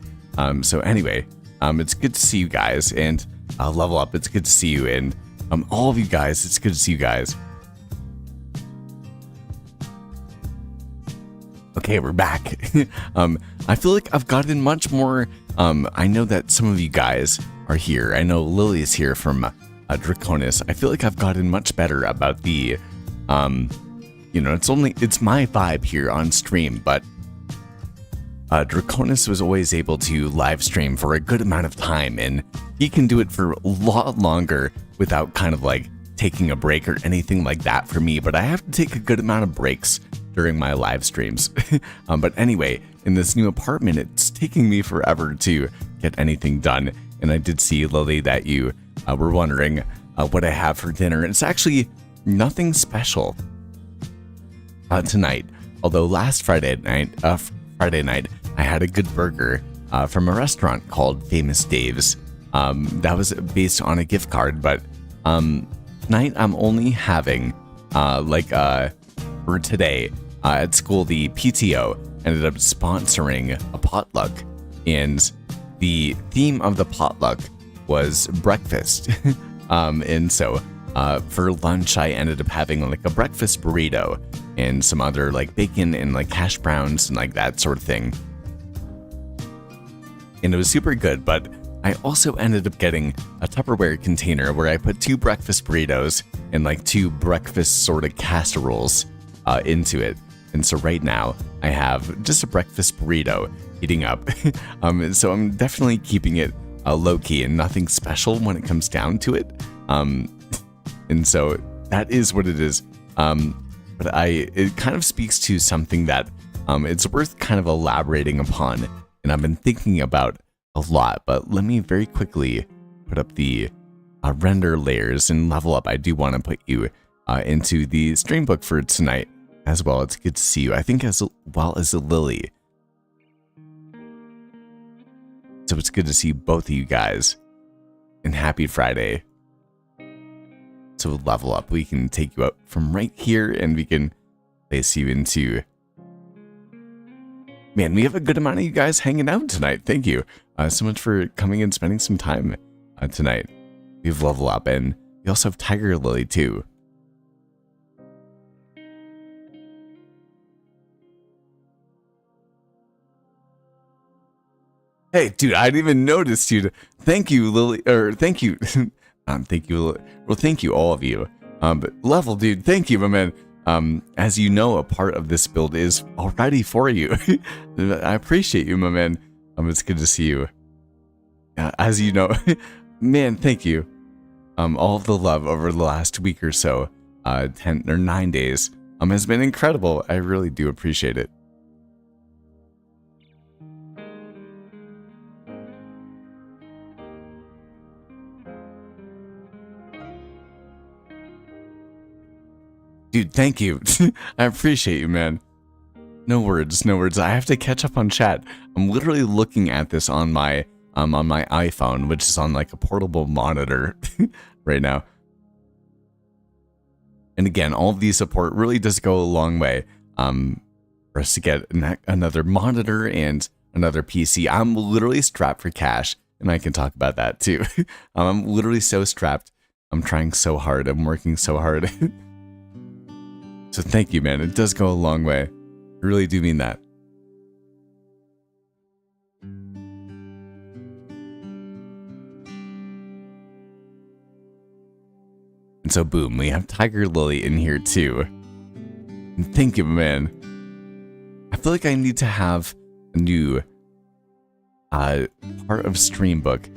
So anyway, it's good to see you guys, and Level Up, it's good to see you, and all of you guys, it's good to see you guys. Okay, we're back. I feel like I've gotten much more. I know that some of you guys are here. I know Lily is here from Draconis. I feel like I've gotten much better about the, it's my vibe here on stream, but Draconis was always able to live stream for a good amount of time, and he can do it for a lot longer without kind of like taking a break or anything like that for me, but I have to take a good amount of breaks during my live streams. But anyway, in this new apartment, it's taking me forever to get anything done, and I did see, Lily, that you were wondering what I have for dinner. It's actually nothing special tonight, although last Friday night, I had a good burger from a restaurant called Famous Dave's. That was based on a gift card, but tonight I'm only having for today at school, the PTO ended up sponsoring a potluck, and the theme of the potluck was breakfast. And so for lunch, I ended up having like a breakfast burrito and some other like bacon and like hash browns and like that sort of thing. And it was super good, but I also ended up getting a Tupperware container where I put 2 breakfast burritos and like 2 breakfast sort of casseroles into it. And so right now I have just a breakfast burrito heating up. So I'm definitely keeping it low key and nothing special when it comes down to it. And so that is what it is. But it kind of speaks to something that it's worth kind of elaborating upon, and I've been thinking about a lot. But let me very quickly put up the render layers and Level Up. I do want to put you into the stream book for tonight as well. It's good to see you, I think, as well as Lily. So it's good to see both of you guys, and happy Friday. So Level Up, we can take you up from right here and we can place you into... Man, we have a good amount of you guys hanging out tonight. Thank you so much for coming and spending some time tonight. We have Level Up, and we also have Tiger Lily too. Hey, dude, I didn't even notice you. Thank you, Lily, or thank you. Thank you. Well, thank you, all of you. But Level, dude, thank you, my man. As you know, a part of this build is already for you. I appreciate you, my man. It's good to see you. As you know, man, thank you. All of the love over the last week or so, 10 or 9 days, has been incredible. I really do appreciate it. Dude, thank you. I appreciate you, man. No words, no words. I have to catch up on chat. I'm literally looking at this on my iPhone, which is on like a portable monitor right now. And again, all of the support really does go a long way for us to get another monitor and another PC. I'm literally strapped for cash, and I can talk about that too. I'm literally so strapped. I'm trying so hard. I'm working so hard. So thank you, man. It does go a long way. I really do mean that. And so boom, we have Tiger Lily in here too. And thank you, man. I feel like I need to have a new part of Streambook.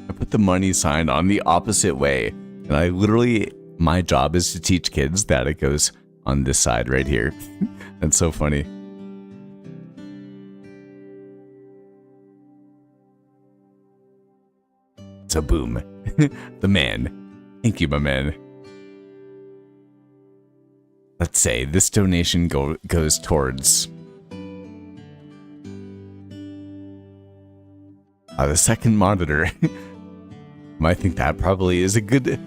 I put the money sign on the opposite way, and I literally, my job is to teach kids that it goes on this side right here. That's so funny. So boom, the man. Thank you, my man. Let's say this donation goes towards the second monitor. I think that probably is a good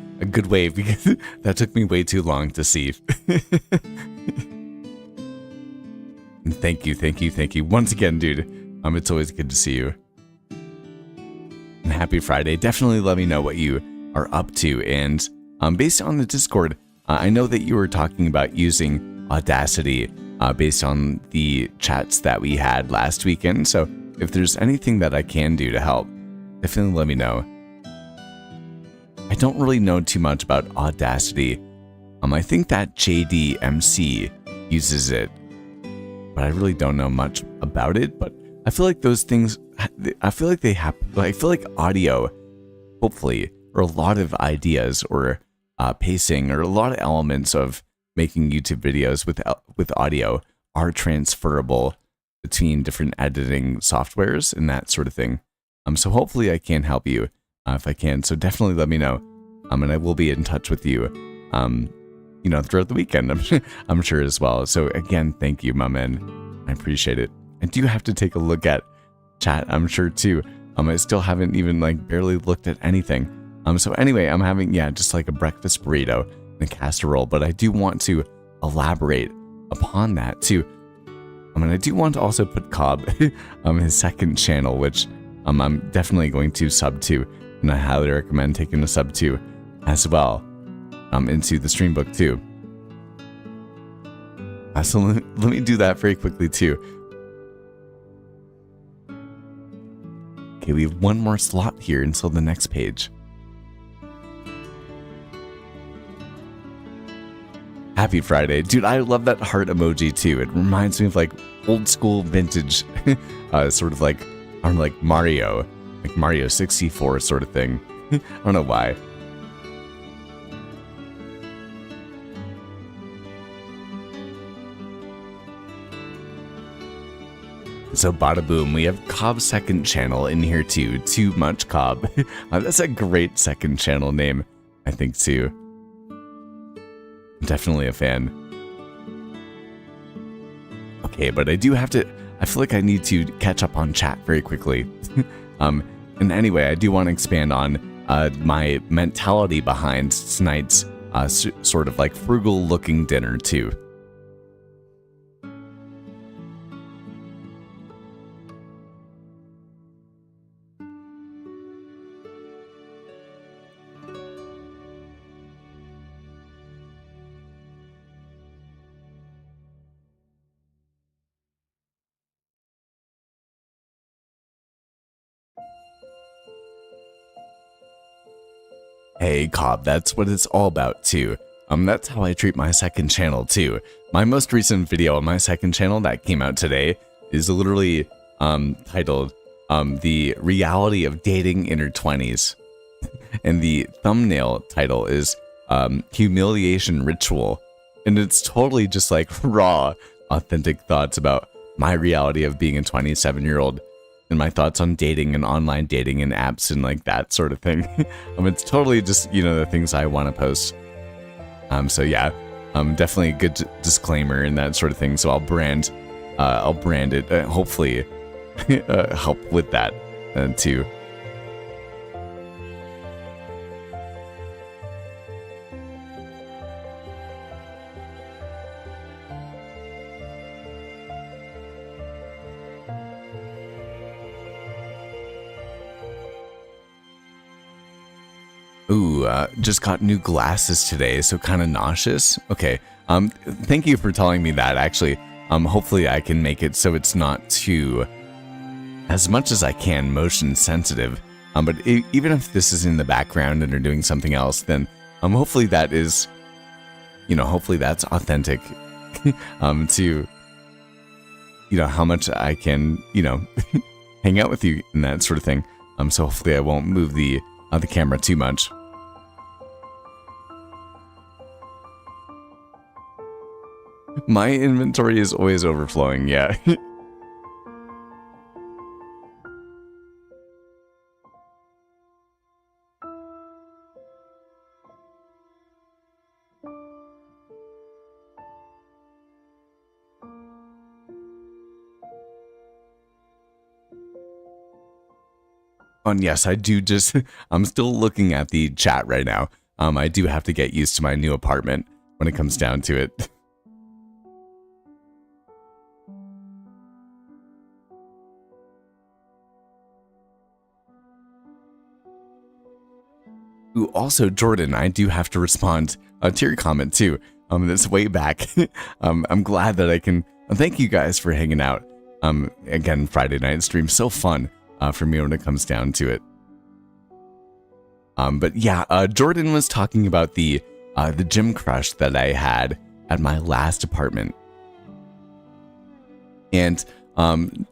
way, because that took me way too long to see. Thank you once again, dude. It's always good to see you. And happy Friday. Definitely let me know what you are up to. And based on the Discord, I know that you were talking about using Audacity based on the chats that we had last weekend. So if there's anything that I can do to help, definitely let me know. I don't really know too much about Audacity. I think that JDMC uses it, but I really don't know much about it. But I feel like those things, I feel like they have, I feel like audio, hopefully, or a lot of ideas or pacing or a lot of elements of making YouTube videos with audio are transferable between different editing softwares and that sort of thing. So hopefully I can help you if I can. So definitely let me know. And I will be in touch with you, throughout the weekend, I'm sure as well. So again, thank you, my man. I appreciate it. I do have to take a look at chat, I'm sure too. I still haven't even barely looked at anything. So anyway, I'm having, just like a breakfast burrito and a casserole, but I do want to elaborate upon that too. I do want to also put Cobb his second channel, which I'm definitely going to sub to, and I highly recommend taking a sub to as well, into the Streambook too. So let me do that very quickly too. Okay, we have one more slot here until the next page. Happy Friday. Dude, I love that heart emoji too. It reminds me of old school vintage, sort of like Mario, like Mario 64 sort of thing. I don't know why. So bada boom, we have Cobb's second channel in here too. Too Much Cobb. That's a great second channel name, I think too. Definitely a fan. Okay, but I do have to, I feel like I need to catch up on chat very quickly. And anyway, I do want to expand on my mentality behind tonight's sort of frugal looking dinner too. Hey Cobb, that's what it's all about too. That's how I treat my second channel too. My most recent video on my second channel that came out today is literally titled The Reality of Dating in Her 20s. And the thumbnail title is Humiliation Ritual. And it's totally just raw, authentic thoughts about my reality of being a 27-year-old. And my thoughts on dating and online dating and apps and that sort of thing. It's totally just, the things I want to post. So yeah, definitely a good disclaimer and that sort of thing. So I'll brand it, hopefully help with that too. Ooh, just got new glasses today, so kind of nauseous. Okay, thank you for telling me that, actually. Hopefully I can make it so it's not too, as much as I can, motion sensitive. But even if this is in the background and they're doing something else, then hopefully that is, hopefully that's authentic to, how much I can, hang out with you and that sort of thing. So hopefully I won't move the camera too much. My inventory is always overflowing, yeah. And yes, I do just, I'm still looking at the chat right now. I do have to get used to my new apartment when it comes down to it. Ooh, also, Jordan, I do have to respond to your comment too. That's way back. I'm glad that I can thank you guys for hanging out. Again, Friday night stream, so fun for me when it comes down to it. But yeah, Jordan was talking about the gym crush that I had at my last apartment. And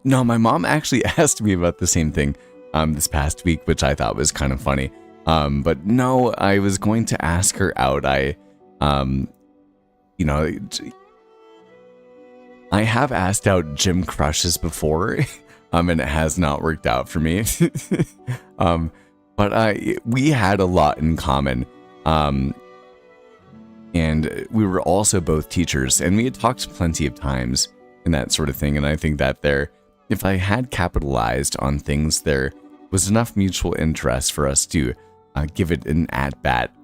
no, my mom actually asked me about the same thing this past week, which I thought was kind of funny. But no, I was going to ask her out. I have asked out gym crushes before, and it has not worked out for me. But we had a lot in common. And we were also both teachers, and we had talked plenty of times and that sort of thing. And I think that if I had capitalized on things, there was enough mutual interest for us to give it an at-bat.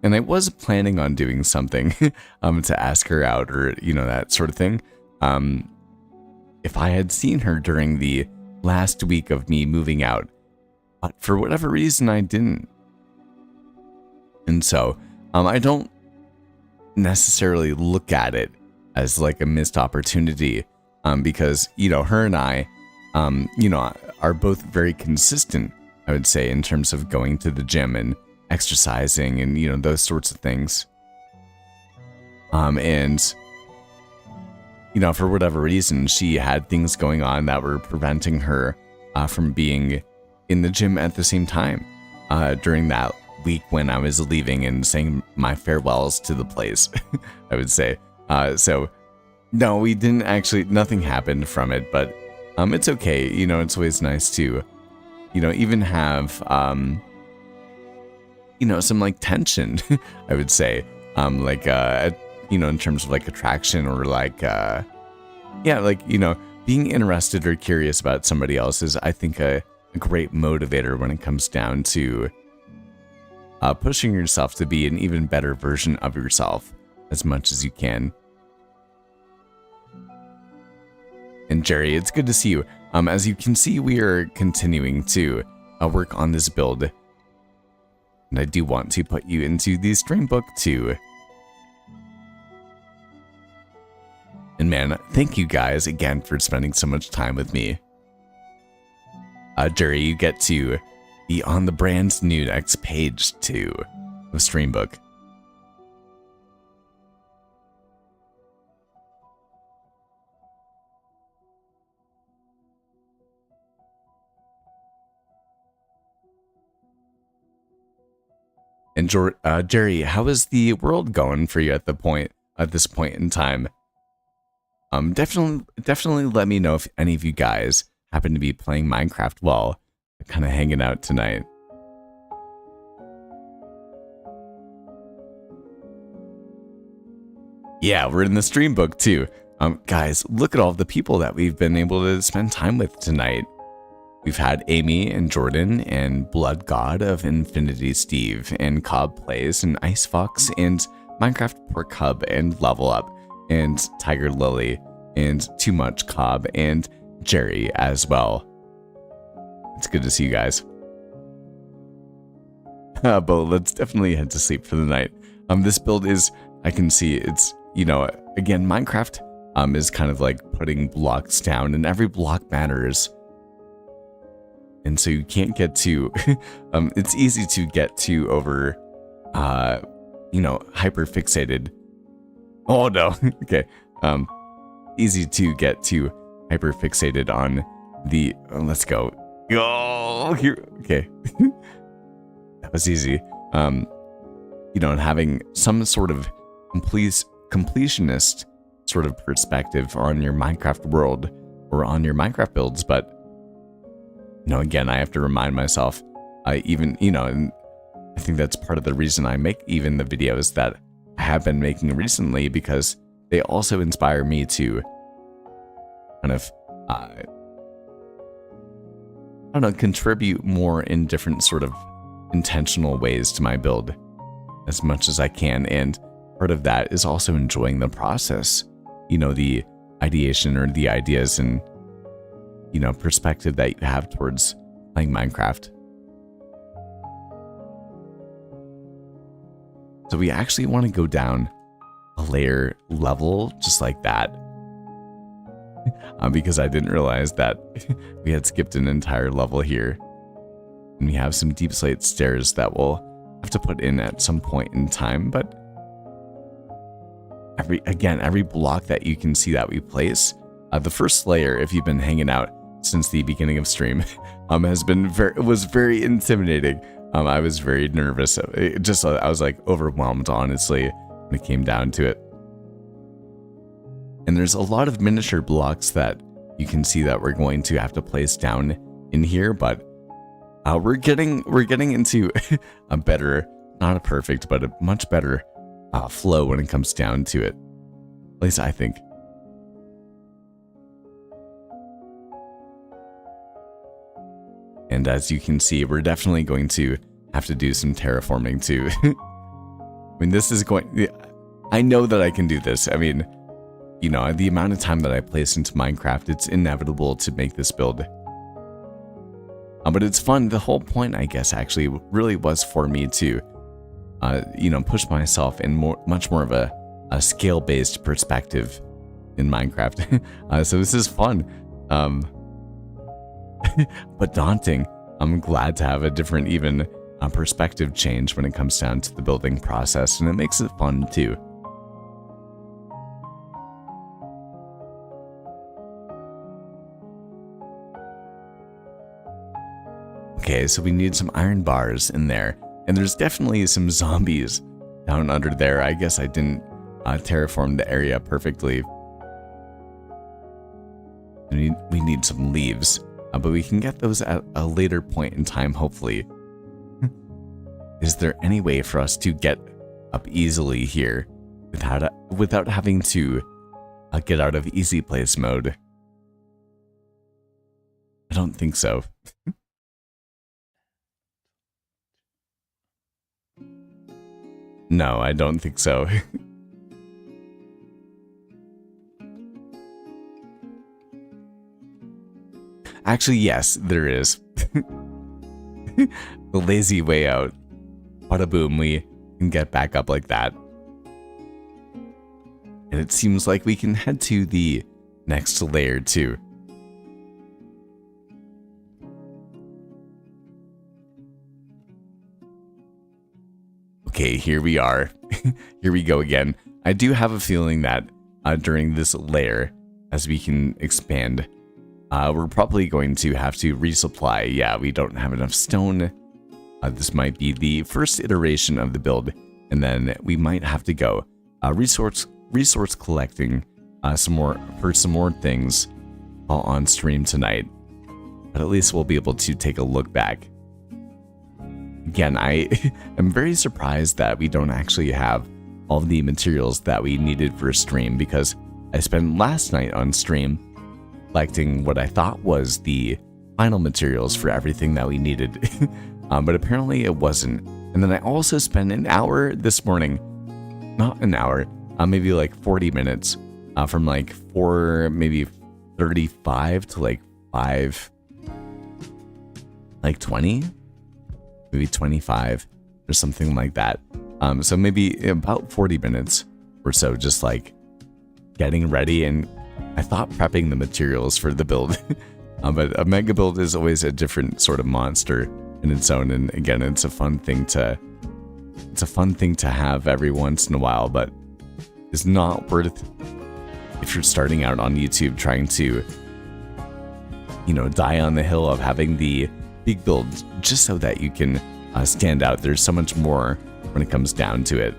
And I was planning on doing something to ask her out or, that sort of thing. If I had seen her during the last week of me moving out, but for whatever reason, I didn't. And so I don't necessarily look at it as like a missed opportunity because, her and I, are both very consistent, I would say, in terms of going to the gym and exercising and, those sorts of things. And, for whatever reason, she had things going on that were preventing her from being in the gym at the same time during that week when I was leaving and saying my farewells to the place, I would say. So, no, we didn't actually, nothing happened from it, but it's okay. It's always nice to, even have, some like tension, I would say, in terms of like attraction or like, being interested or curious about somebody else is, I think, a great motivator when it comes down to pushing yourself to be an even better version of yourself as much as you can. And Jerry, it's good to see you. As you can see, we are continuing to work on this build. And I do want to put you into the stream book too. And man, thank you guys again for spending so much time with me. Jerry, you get to be on the brand new next page too of Streambook. And Jerry, how is the world going for you at this point in time? Definitely let me know if any of you guys happen to be playing Minecraft while kind of hanging out tonight. Yeah, we're in the stream book too. Guys, look at all the people that we've been able to spend time with tonight. We've had Amy and Jordan and Blood God of Infinity Steve and Cobb Plays and Ice Fox and Minecraft Pork Hub and Level Up and Tiger Lily and Too Much Cobb and Jerry as well. It's good to see you guys. But let's definitely head to sleep for the night. This build is, I can see it's, again, Minecraft is kind of like putting blocks down, and every block matters. And so you can't get too, it's easy to get too over, hyper fixated. Oh no, okay. Easy to get too hyper fixated on the, let's go. Oh, here, okay. That was easy. And having some sort of completionist sort of perspective on your Minecraft world or on your Minecraft builds, but again, I have to remind myself, and I think that's part of the reason I make even the videos that I have been making recently, because they also inspire me to kind of, contribute more in different sort of intentional ways to my build as much as I can. And part of that is also enjoying the process, the ideation or the ideas and perspective that you have towards playing Minecraft. So we actually want to go down a layer level just like that, because I didn't realize that we had skipped an entire level here, and we have some deep slate stairs that we'll have to put in at some point in time. But every block that you can see that we place, the first layer, if you've been hanging out since the beginning of stream, was very intimidating. I was very nervous. I was like overwhelmed, honestly, when it came down to it. And there's a lot of miniature blocks that you can see that we're going to have to place down in here, but we're getting into a better, not a perfect, but a much better flow when it comes down to it. At least I think. And as you can see, we're definitely going to have to do some terraforming too. I mean, this is I know that I can do this. I mean, the amount of time that I place into Minecraft, it's inevitable to make this build. But it's fun. The whole point, I guess, actually really was for me to, push myself in much more of a scale-based perspective in Minecraft. So this is fun. But daunting. I'm glad to have a different even perspective change when it comes down to the building process, and it makes it fun too. Okay, so we need some iron bars in there, and there's definitely some zombies down under there. I guess I didn't terraform the area perfectly. We need some leaves. But we can get those at a later point in time, hopefully. Is there any way for us to get up easily here without having to get out of easy place mode? I don't think so. No, I don't think so. Actually, yes, there is. The lazy way out. Bada boom, we can get back up like that. And it seems like we can head to the next layer too. Okay, here we are. Here we go again. I do have a feeling that during this layer, as we can expand, we're probably going to have to resupply. Yeah, we don't have enough stone. This might be the first iteration of the build, and then we might have to go resource collecting some more things on stream tonight. But at least we'll be able to take a look back. Again, I am very surprised that we don't actually have all the materials that we needed for a stream, because I spent last night on stream collecting what I thought was the final materials for everything that we needed. But apparently it wasn't. And then I also spent an hour this morning, not an hour, maybe like 40 minutes, from like 4:35 to like 20, maybe 25 or something like that. So maybe about 40 minutes or so, just like getting ready and I thought prepping the materials for the build. But a mega build is always a different sort of monster in its own, and again, it's a fun thing to have every once in a while, but it's not worth, if you're starting out on YouTube trying to, die on the hill of having the big build just so that you can stand out. There's so much more when it comes down to it.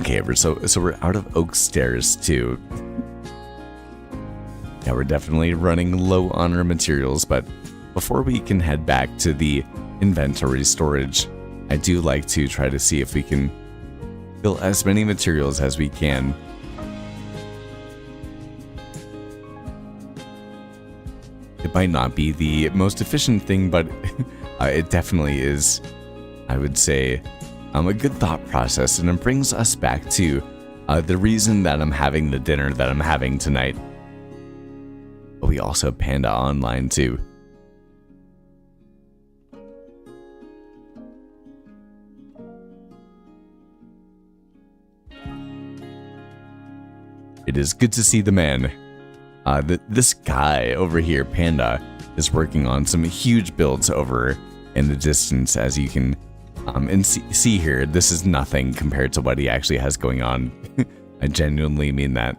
Okay, so we're out of oak stairs too. Yeah, we're definitely running low on our materials, but before we can head back to the inventory storage, I do like to try to see if we can fill as many materials as we can. It might not be the most efficient thing, but it definitely is, I would say, a good thought process, and it brings us back to the reason that I'm having the dinner that I'm having tonight. But we also have Panda Online too. It is good to see the man. This guy over here, Panda, is working on some huge builds over in the distance, as you can and see here. This is nothing compared to what he actually has going on. I genuinely mean that.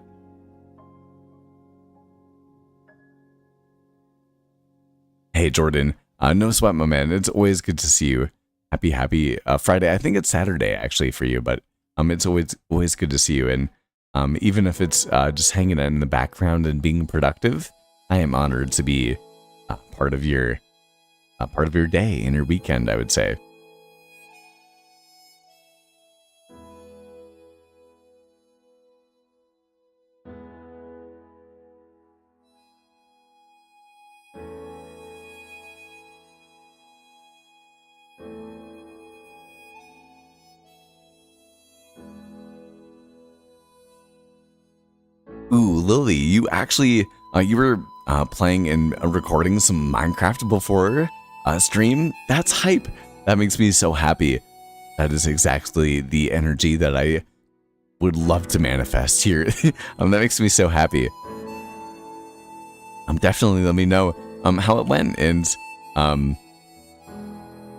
Hey Jordan, no sweat, my man. It's always good to see you. Happy Friday. I think it's Saturday actually for you, but it's always good to see you. And even if it's just hanging out in the background and being productive, I am honored to be part of your day and your weekend, I would say. Ooh, Lily, you actually, you were playing and recording some Minecraft before stream? That's hype. That makes me so happy. That is exactly the energy that I would love to manifest here. That makes me so happy. Definitely let me know how it went, and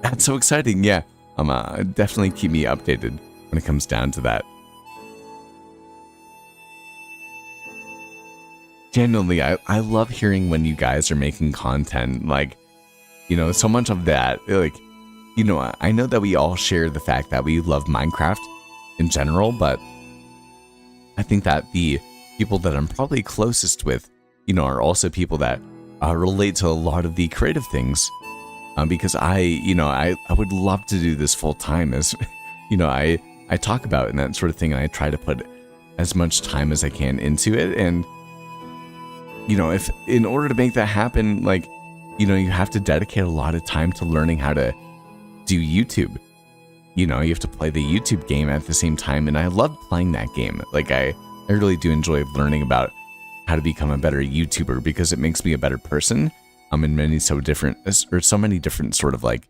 that's so exciting. Yeah, definitely keep me updated when it comes down to that. Genuinely, I love hearing when you guys are making content, like, so much of that, like, I know that we all share the fact that we love Minecraft in general, but I think that the people that I'm probably closest with, are also people that relate to a lot of the creative things, because I would love to do this full time, as, I talk about and that sort of thing, and I try to put as much time as I can into it, and if in order to make that happen, like, you have to dedicate a lot of time to learning how to do YouTube. You have to play the YouTube game at the same time, and I love playing that game. Like, I really do enjoy learning about how to become a better YouTuber, because it makes me a better person in so many different sort of like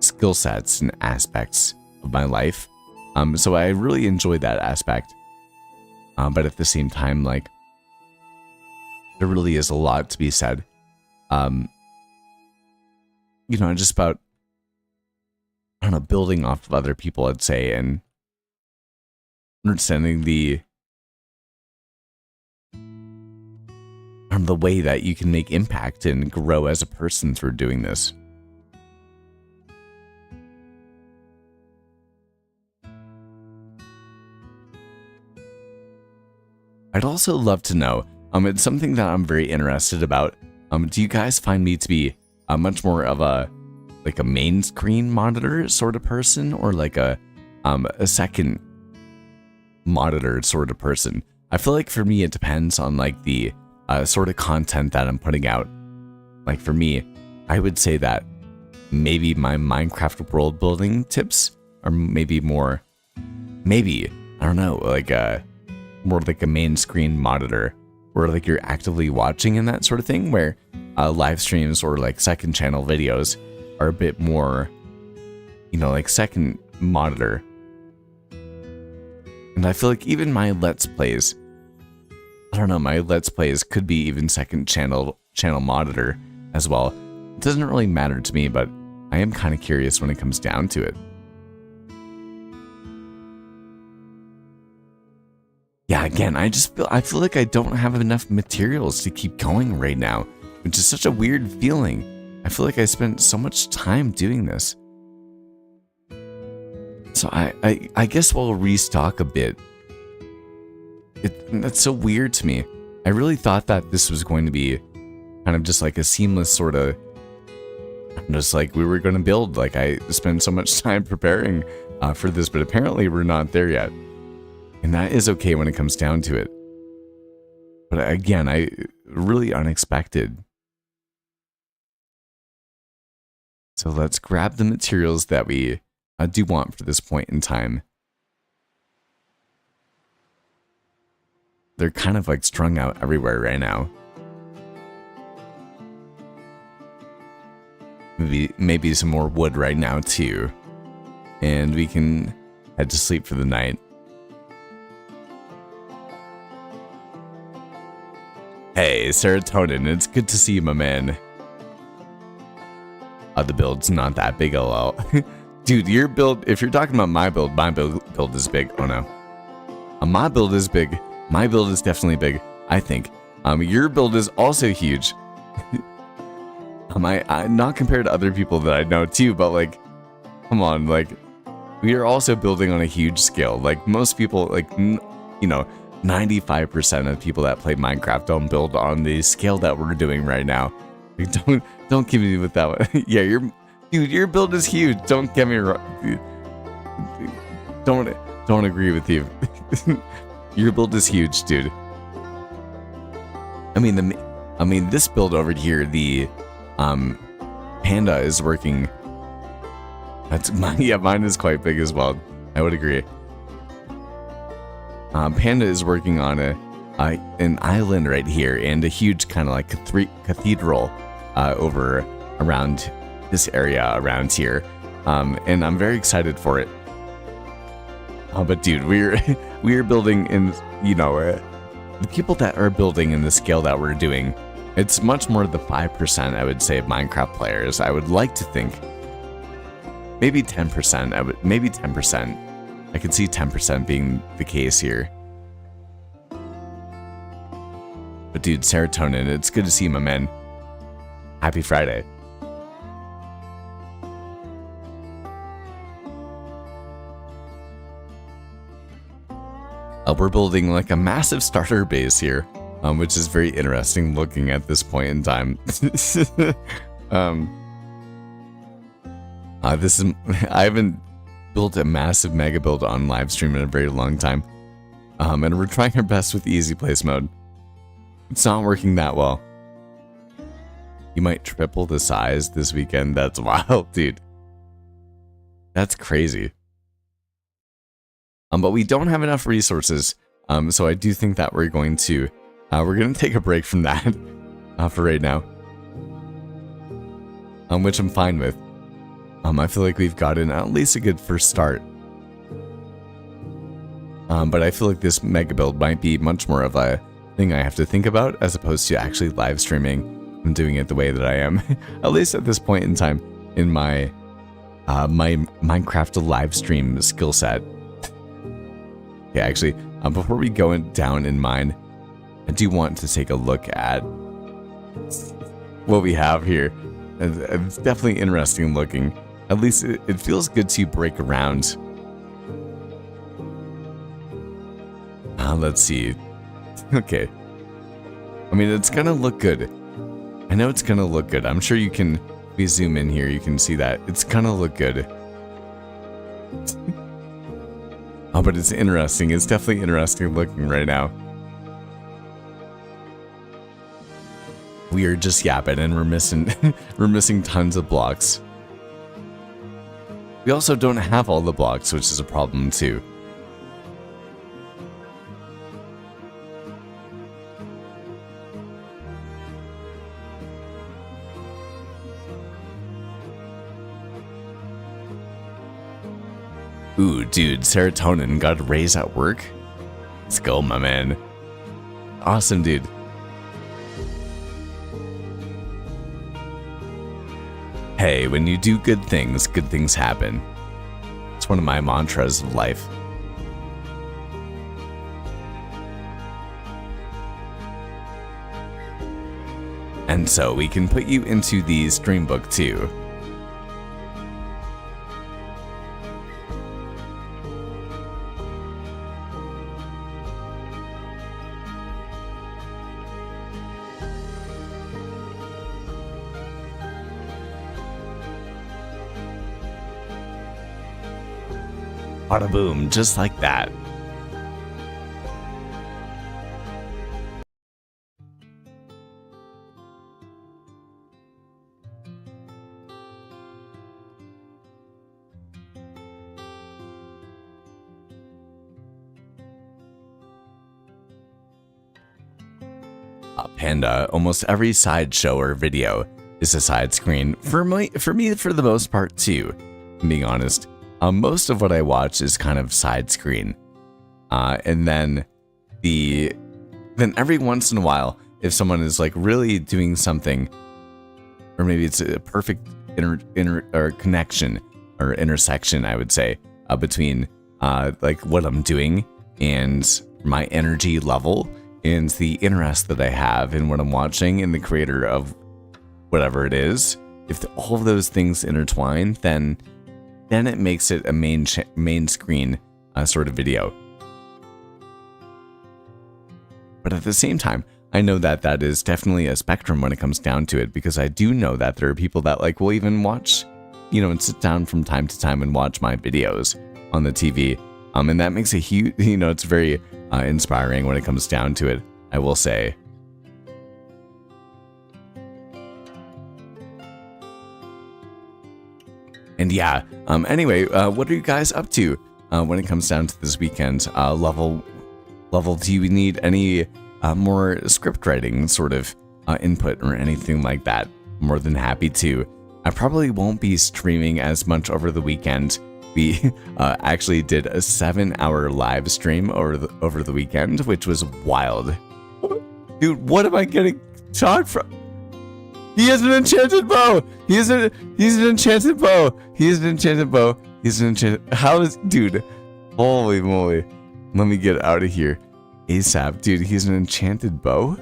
skill sets and aspects of my life. So I really enjoy that aspect. But at the same time, like, there really is a lot to be said. Just about, I don't know, building off of other people, I'd say, and understanding the way that you can make impact and grow as a person through doing this. I'd also love to know, it's something that I'm very interested about. Do you guys find me to be much more of a main screen monitor sort of person, or like a second monitor sort of person? I feel like for me it depends on like the sort of content that I'm putting out. Like for me, I would say that maybe my Minecraft world building tips are maybe more, I don't know, like more like a main screen monitor, where like you're actively watching and that sort of thing, where live streams or like second channel videos are a bit more, like second monitor. And I feel like even my Let's Plays, I don't know, my Let's Plays could be even second channel monitor as well. It doesn't really matter to me, but I am kind of curious when it comes down to it. Yeah, again, I feel like I don't have enough materials to keep going right now, which is such a weird feeling. I feel like I spent so much time doing this. So I guess we'll restock a bit. That's so weird to me. I really thought that this was going to be kind of just like a seamless sort of, just like we were going to build. Like I spent so much time preparing for this, but apparently we're not there yet. And that is okay when it comes down to it. But again, really unexpected. So let's grab the materials that we do want for this point in time. They're kind of like strung out everywhere right now. Maybe some more wood right now too. And we can head to sleep for the night. Hey, Serotonin, it's good to see you, my man. The build's not that big, lol. Dude, your build, if you're talking about my build is big. Oh no. My build is big. My build is definitely big, I think. Your build is also huge. I not compared to other people that I know too, but like, come on, like, we are also building on a huge scale. Like most people, like, you know, 95% of people that play Minecraft don't build on the scale that we're doing right now. Like, don't give me with that one. Yeah, your build is huge. Don't get me wrong. Don't agree with you. Your build is huge, dude. I mean this build over here, the Panda is working. That's mine. Yeah, mine is quite big as well. I would agree. Panda is working on an island right here and a huge kind of like cathedral over around this area around here, and I'm very excited for it. But dude, we're building in, you know, the people that are building in the scale that we're doing, it's much more the 5%, I would say, of Minecraft players. I would like to think maybe 10%. Maybe 10%. I could see 10% being the case here. But dude, Serotonin, it's good to see you, my man. Happy Friday. We're building like a massive starter base here, which is very interesting looking at this point in time. I haven't built a massive mega build on live stream in a very long time. And we're trying our best with easy place mode. It's not working that well. You might triple the size this weekend. That's wild, dude. That's crazy. But we don't have enough resources. So I do think that we're going to take a break from that for right now. Which I'm fine with. I feel like we've gotten at least a good first start. But I feel like this mega build might be much more of a thing I have to think about as opposed to actually live streaming and doing it the way that I am. At least at this point in time in my my Minecraft live stream skill set. Okay, actually, before we go down in mine, I do want to take a look at what we have here. It's definitely interesting looking. At least it feels good to break around. Let's see. Okay. I mean, it's gonna look good. I know it's gonna look good. I'm sure you can, if we zoom in here, you can see that. It's gonna look good. Oh, but it's interesting. It's definitely interesting looking right now. We are just yapping and we're missing tons of blocks. We also don't have all the blocks, which is a problem too. dude, serotonin got a raise at work. Let's go, my man. Awesome, dude. Hey, when you do good things happen. It's one of my mantras of life. And so we can put you into the stream book too. Bada boom, just like that. Panda, almost every sideshow or video is a side screen. For me, for the most part too, being honest. Most of what I watch is kind of side screen. And then every once in a while, if someone is like really doing something, or maybe it's a perfect connection or intersection, I would say, between like what I'm doing and my energy level and the interest that I have in what I'm watching and the creator of whatever it is. If all of those things intertwine, then it makes it a main screen sort of video. But at the same time, I know that is definitely a spectrum when it comes down to it, because I do know that there are people that like will even watch, and sit down from time to time and watch my videos on the TV. And that makes a huge, it's very inspiring when it comes down to it, I will say. And yeah, anyway, what are you guys up to when it comes down to this weekend? Level, do you need any more script writing sort of input or anything like that? More than happy to. I probably won't be streaming as much over the weekend. We actually did a 7-hour live stream over the weekend, which was wild. Dude, what am I getting shot from? He has an enchanted bow. He's an enchanted bow. He's an enchanted bow. He's an enchanted. How is, dude? Holy moly! Let me get out of here, ASAP, dude. He's an enchanted bow.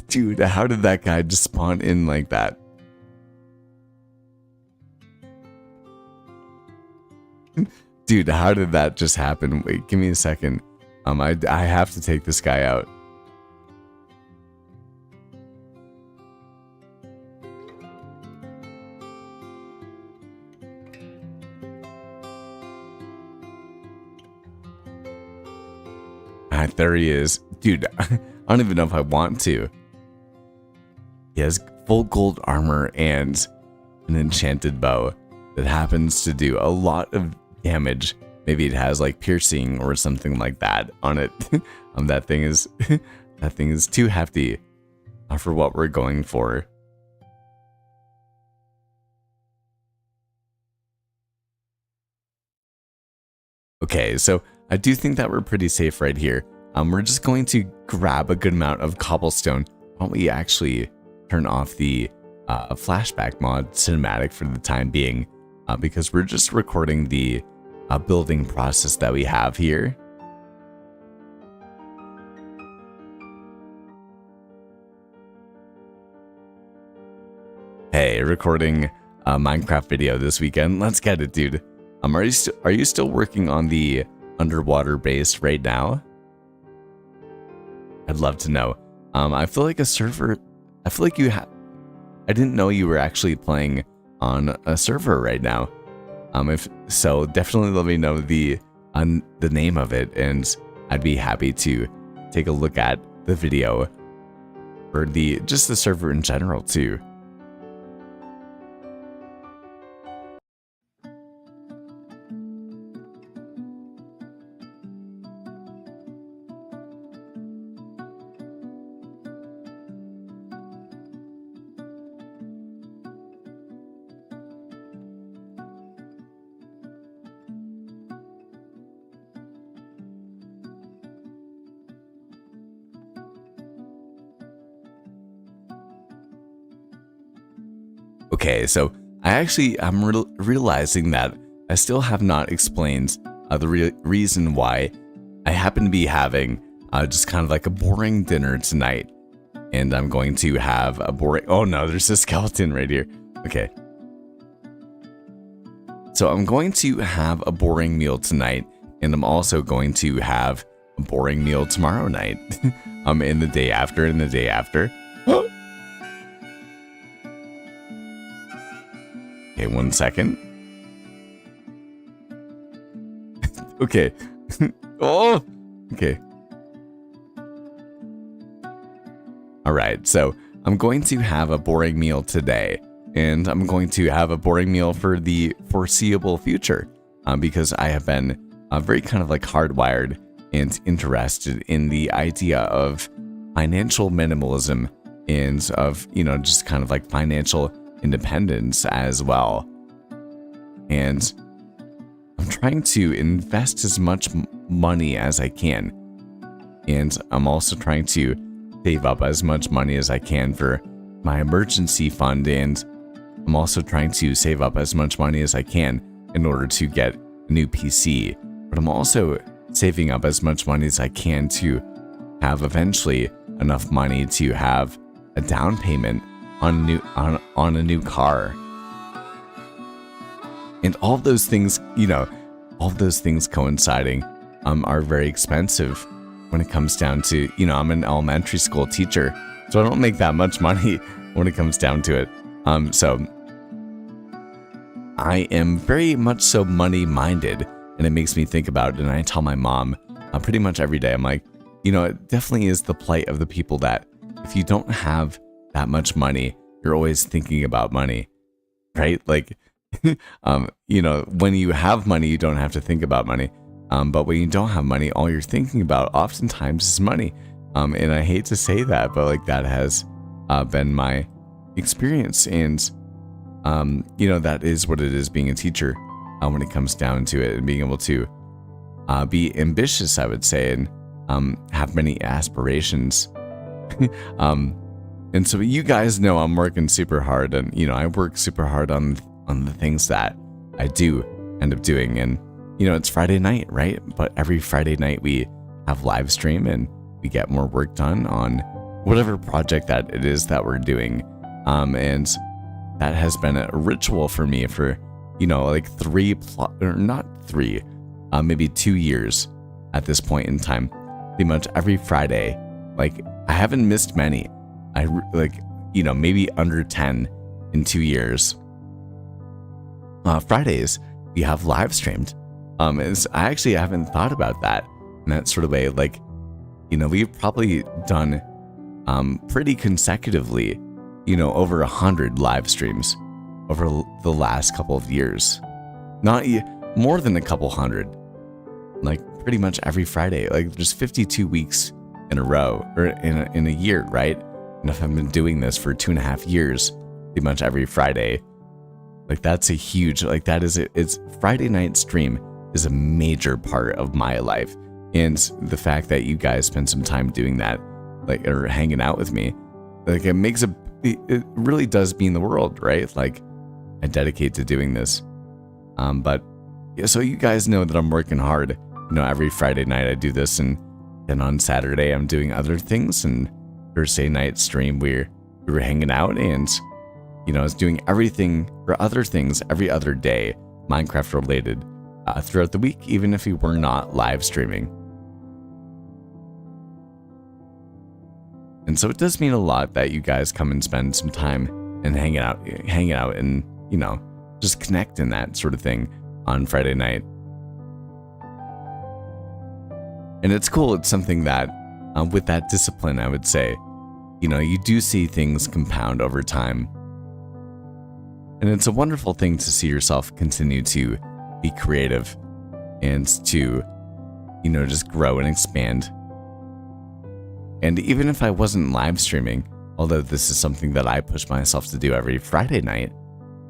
Dude, how did that guy just spawn in like that? Dude, how did that just happen? Wait, give me a second. I have to take this guy out. There he is. Dude, I don't even know if I want to. He has full gold armor and an enchanted bow that happens to do a lot of damage. Maybe it has like piercing or something like that on it. That thing is too hefty for what we're going for. Okay, so I do think that we're pretty safe right here. We're just going to grab a good amount of cobblestone. Why don't we actually turn off the flashback mod cinematic for the time being, because we're just recording the building process that we have here. Hey, recording a Minecraft video this weekend. Let's get it, dude. Are you still working on the underwater base right now? I'd love to know. I feel like a server. I feel like I didn't know you were actually playing on a server right now. If so, definitely let me know the name of it, and I'd be happy to take a look at the video, or just the server in general too. Okay, so I'm realizing that I still have not explained the reason why I happen to be having just kind of like a boring dinner tonight. And I'm going to have a boring... Oh no, there's a skeleton right here. Okay. So I'm going to have a boring meal tonight, and I'm also going to have a boring meal tomorrow night. In the day after, and the day after. Okay, 1 second. Okay. Oh, okay. All right, so I'm going to have a boring meal today, and I'm going to have a boring meal for the foreseeable future, because I have been very kind of like hardwired and interested in the idea of financial minimalism and of, just kind of like financial independence as well. And I'm trying to invest as much money as I can. And I'm also trying to save up as much money as I can for my emergency fund. And I'm also trying to save up as much money as I can in order to get a new PC. But I'm also saving up as much money as I can to have eventually enough money to have a down payment on a new car. And all of those things, all of those things coinciding are very expensive when it comes down to, I'm an elementary school teacher, so I don't make that much money when it comes down to it. So I am very much so money minded, and it makes me think about it. And I tell my mom pretty much every day, I'm like, it definitely is the plight of the people that if you don't have that much money, you're always thinking about money, right? Like, when you have money, you don't have to think about money. But when you don't have money, all you're thinking about oftentimes is money. And I hate to say that, but like that has been my experience. And, that is what it is being a teacher when it comes down to it, and being able to be ambitious, I would say, and have many aspirations. And so you guys know I'm working super hard, and, I work super hard on the things that I do end up doing. And, it's Friday night, right? But every Friday night we have live stream and we get more work done on whatever project that it is that we're doing. And that has been a ritual for me for, like maybe 2 years at this point in time. Pretty much every Friday, like I haven't missed many. Maybe under 10 in 2 years. Fridays we have live streamed. I actually haven't thought about that in that sort of way. Like, we've probably done pretty consecutively, over 100 live streams over the last couple of years. Not more than a couple hundred. Like pretty much every Friday, like just 52 weeks in a row, or in a year, right? And if I've been doing this for 2.5 years, pretty much every Friday, like that's a huge, like that is it. It's Friday night stream is a major part of my life. And the fact that you guys spend some time doing that, like, or hanging out with me, like it really does mean the world, right? Like I dedicate to doing this. But yeah, so you guys know that I'm working hard. Every Friday night I do this, and then on Saturday I'm doing other things, and Thursday night stream we were hanging out, and I was doing everything or other things every other day, Minecraft related, throughout the week, even if we were not live streaming. And so it does mean a lot that you guys come and spend some time and hanging out and, just connect in that sort of thing on Friday night. And it's cool. It's something that, with that discipline, I would say, you do see things compound over time. And it's a wonderful thing to see yourself continue to be creative and to, just grow and expand. And even if I wasn't live streaming, although this is something that I push myself to do every Friday night,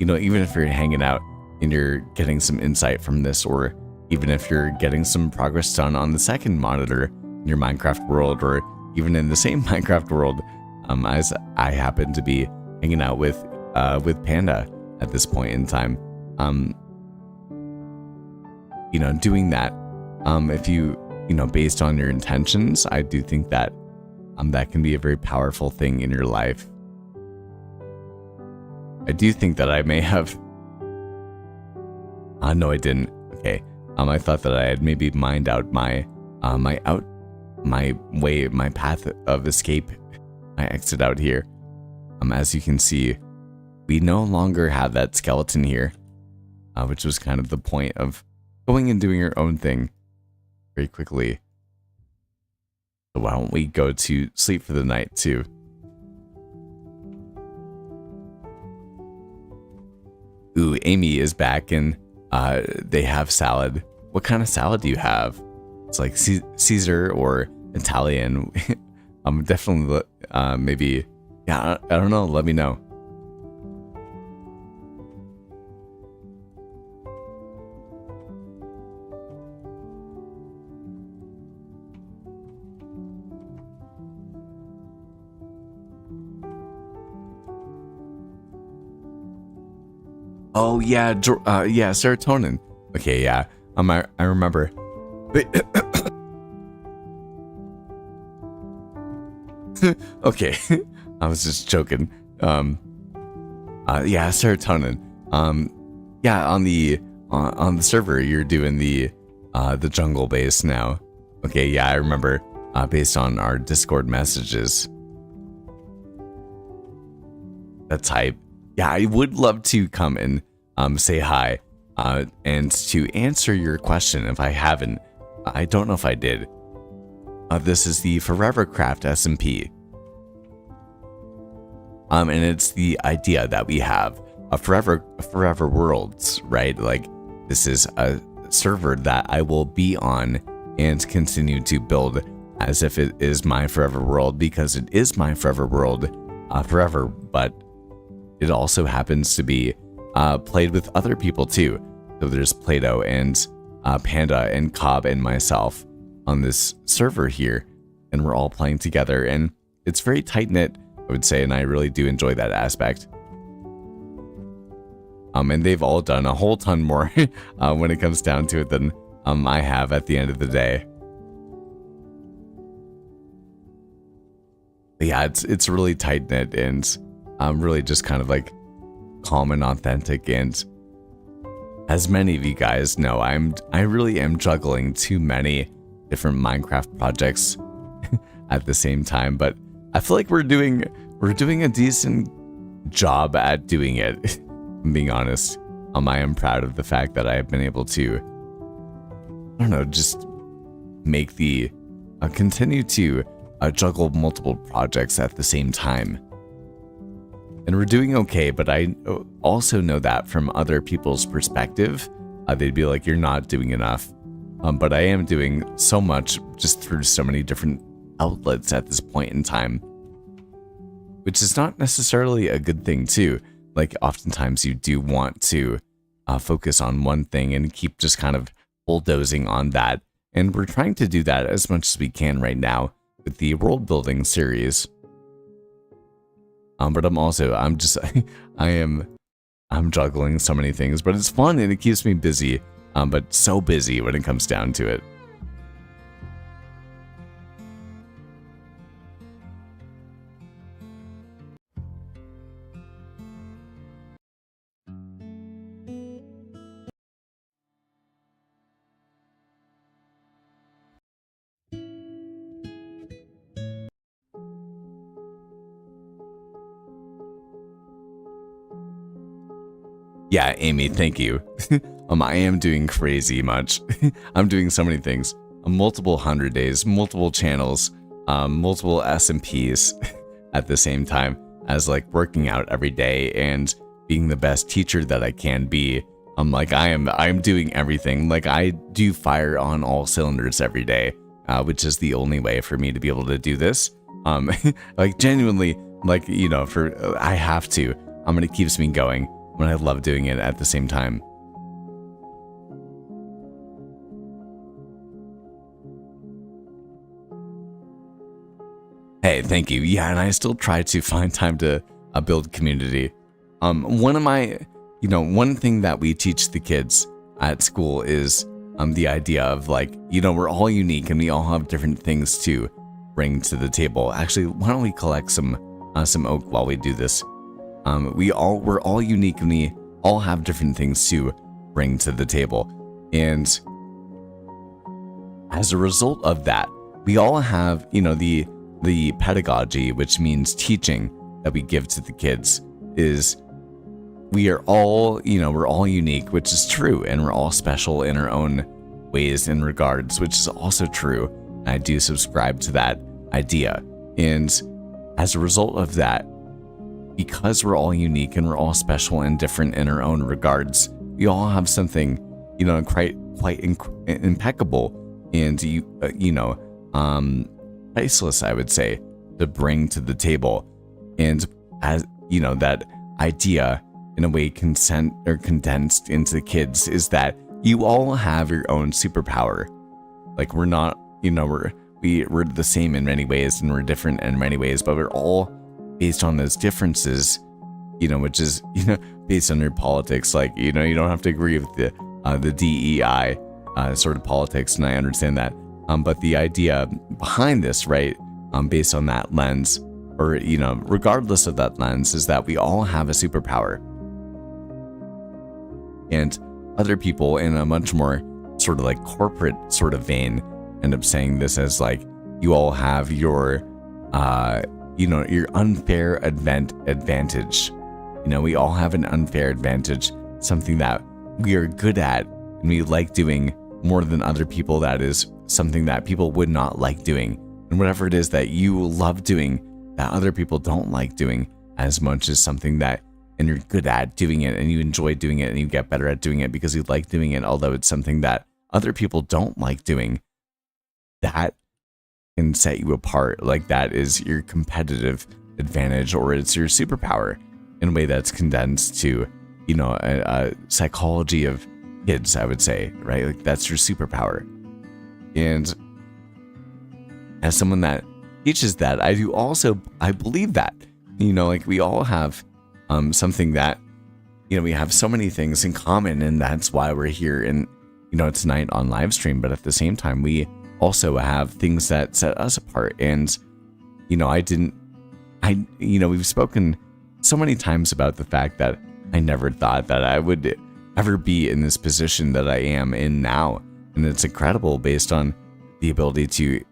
even if you're hanging out and you're getting some insight from this, or even if you're getting some progress done on the second monitor in your Minecraft world, or even in the same Minecraft world, as I happen to be hanging out with with Panda at this point in time. Doing that, if based on your intentions, I do think that that can be a very powerful thing in your life. I do think that I may have. No, I didn't. Okay. I thought that I had maybe mined out my path of escape. I exit out here. As you can see, we no longer have that skeleton here, which was kind of the point of going and doing your own thing very quickly. So why don't we go to sleep for the night too? Ooh, Amy is back and they have salad. What kind of salad do you have? It's like Caesar or Italian. I'm definitely maybe. Yeah, I don't know. Let me know. Oh yeah, yeah, serotonin. Okay, yeah. I remember. Okay, I was just joking. Yeah, serotonin. Yeah, on the server, you're doing the jungle base now. Okay, yeah, I remember. Based on our Discord messages. That's hype. Yeah, I would love to come and say hi and to answer your question if I haven't. I don't know if I did. This is the Forevercraft SMP. And it's the idea that we have a forever worlds, right? Like this is a server that I will be on and continue to build as if it is my forever world, because it is my forever world forever, but it also happens to be played with other people too. So there's Plato and Panda and Cobb and myself on this server here, and we're all playing together, and it's very tight-knit, I would say, and I really do enjoy that aspect. And they've all done a whole ton more when it comes down to it than I have at the end of the day. But yeah, it's really tight-knit and really just kind of like calm and authentic, and as many of you guys know, I really am juggling too many different Minecraft projects at the same time, but I feel like we're doing a decent job at doing it. I'm being honest. I am proud of the fact that I have been able to, I don't know, just make the continue to juggle multiple projects at the same time. And we're doing okay, but I also know that from other people's perspective, they'd be like, you're not doing enough. But I am doing so much just through so many different outlets at this point in time, which is not necessarily a good thing too. Like oftentimes you do want to focus on one thing and keep just kind of bulldozing on that. And we're trying to do that as much as we can right now with the world building series. But I'm juggling so many things, but it's fun and it keeps me busy. But so busy when it comes down to it. Yeah, Amy, thank you. I am doing crazy much. I'm doing so many things. Multiple 100 days, multiple channels, multiple SMPs at the same time as like working out every day and being the best teacher that I can be. I'm doing everything. Like I do fire on all cylinders every day, which is the only way for me to be able to do this. Like genuinely, like, you know, I have to. It keeps me going when I love doing it at the same time. Hey, thank you. Yeah, and I still try to find time to build community. One of my, one thing that we teach the kids at school is the idea of like, we're all unique and we all have different things to bring to the table. Actually, why don't we collect some oak while we do this? We're all unique and we all have different things to bring to the table. And as a result of that, we all have, the pedagogy, which means teaching that we give to the kids, is we are all, we're all unique, which is true. And we're all special in our own ways and regards, which is also true. And I do subscribe to that idea. And as a result of that, because we're all unique and we're all special and different in our own regards, we all have something, quite impeccable and, priceless, I would say, to bring to the table. And as, that idea in a way condensed into the kids is that you all have your own superpower. Like we're not, we're the same in many ways and we're different in many ways, but we're all based on those differences, which is, based on your politics. Like, you don't have to agree with the DEI sort of politics, and I understand that. But the idea behind this, right, based on that lens, or, regardless of that lens, is that we all have a superpower. And other people in a much more sort of like corporate sort of vein end up saying this as like, you all have your, your unfair advantage. We all have an unfair advantage, something that we are good at and we like doing more than other people. That is something that people would not like doing. And whatever it is that you love doing that other people don't like doing as much as something that, and you're good at doing it and you enjoy doing it and you get better at doing it because you like doing it, although it's something that other people don't like doing, that can set you apart. Like that is your competitive advantage, or it's your superpower in a way that's condensed to, a psychology of kids, I would say, right? Like that's your superpower. And as someone that teaches that, I believe that, like we all have something that, we have so many things in common, and that's why we're here and, tonight on live stream. But at the same time, we also have things that set us apart. And, we've spoken so many times about the fact that I never thought that I would ever be in this position that I am in now. And it's incredible based on the ability to,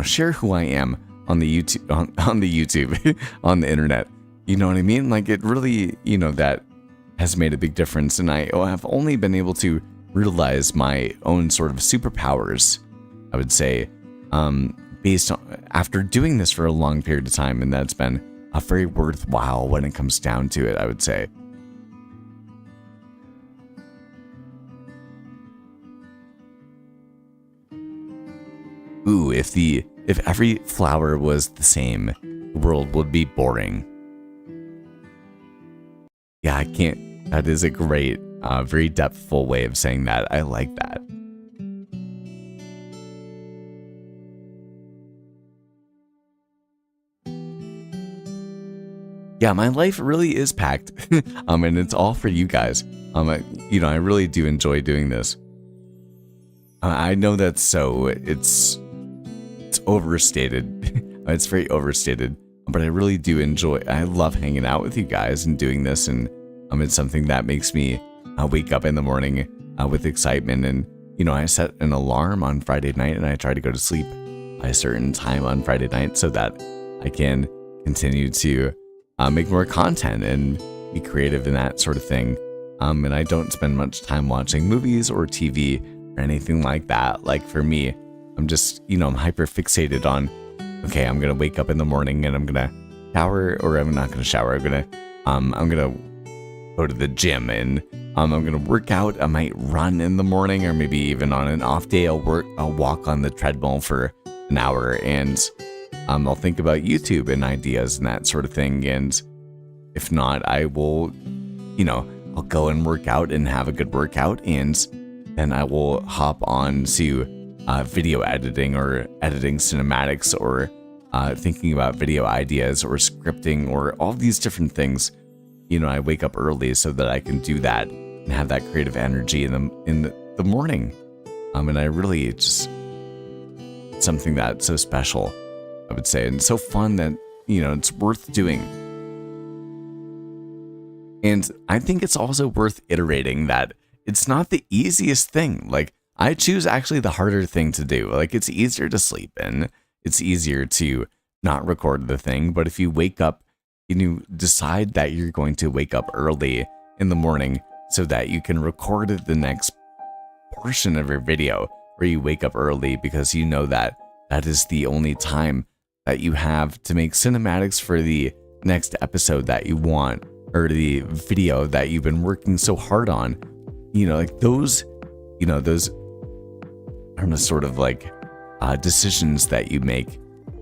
share who I am on the YouTube, on the YouTube, on the internet. You know what I mean? Like it really, that has made a big difference. And I have only been able to realize my own sort of superpowers, I would say, based on after doing this for a long period of time. And that's been a very worthwhile when it comes down to it, I would say. Ooh, if every flower was the same, the world would be boring. Yeah, I can't. That is a great, very depthful way of saying that. I like that. Yeah, my life really is packed, and it's all for you guys. I really do enjoy doing this. I know that's so. It's overstated. It's very overstated, but I really do enjoy. I love hanging out with you guys and doing this, and it's something that makes me wake up in the morning with excitement. And I set an alarm on Friday night, and I try to go to sleep by a certain time on Friday night so that I can continue to make more content and be creative in that sort of thing. And I don't spend much time watching movies or TV or anything like that. Like for me, I'm just, I'm hyper fixated on, okay, I'm going to wake up in the morning and I'm going to shower, or I'm not going to shower. I'm going to go to the gym and I'm going to work out. I might run in the morning, or maybe even on an off day, I'll walk on the treadmill for an hour, and I'll think about YouTube and ideas and that sort of thing. And if not, I will, I'll go and work out and have a good workout, and then I will hop on to video editing or editing cinematics, or thinking about video ideas or scripting or all these different things. I wake up early so that I can do that and have that creative energy in the morning. And I really just, it's something that's so special, I would say, and so fun that, it's worth doing. And I think it's also worth iterating that it's not the easiest thing. Like, I choose actually the harder thing to do. Like, it's easier to sleep in. It's easier to not record the thing. But if you wake up, you decide that you're going to wake up early in the morning so that you can record the next portion of your video, where you wake up early because you know that that is the only time that you have to make cinematics for the next episode that you want, or the video that you've been working so hard on. Like those are sort of like decisions that you make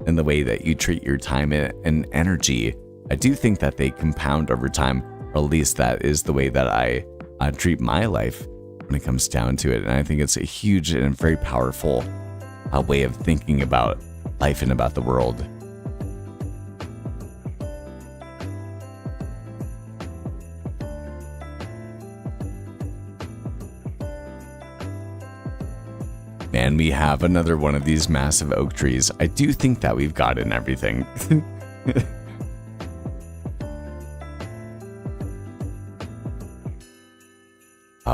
and the way that you treat your time and energy. I do think that they compound over time, or at least that is the way that I treat my life when it comes down to it. And I think it's a huge and very powerful way of thinking about life and about the world. Man, we have another one of these massive oak trees. I do think that we've gotten everything.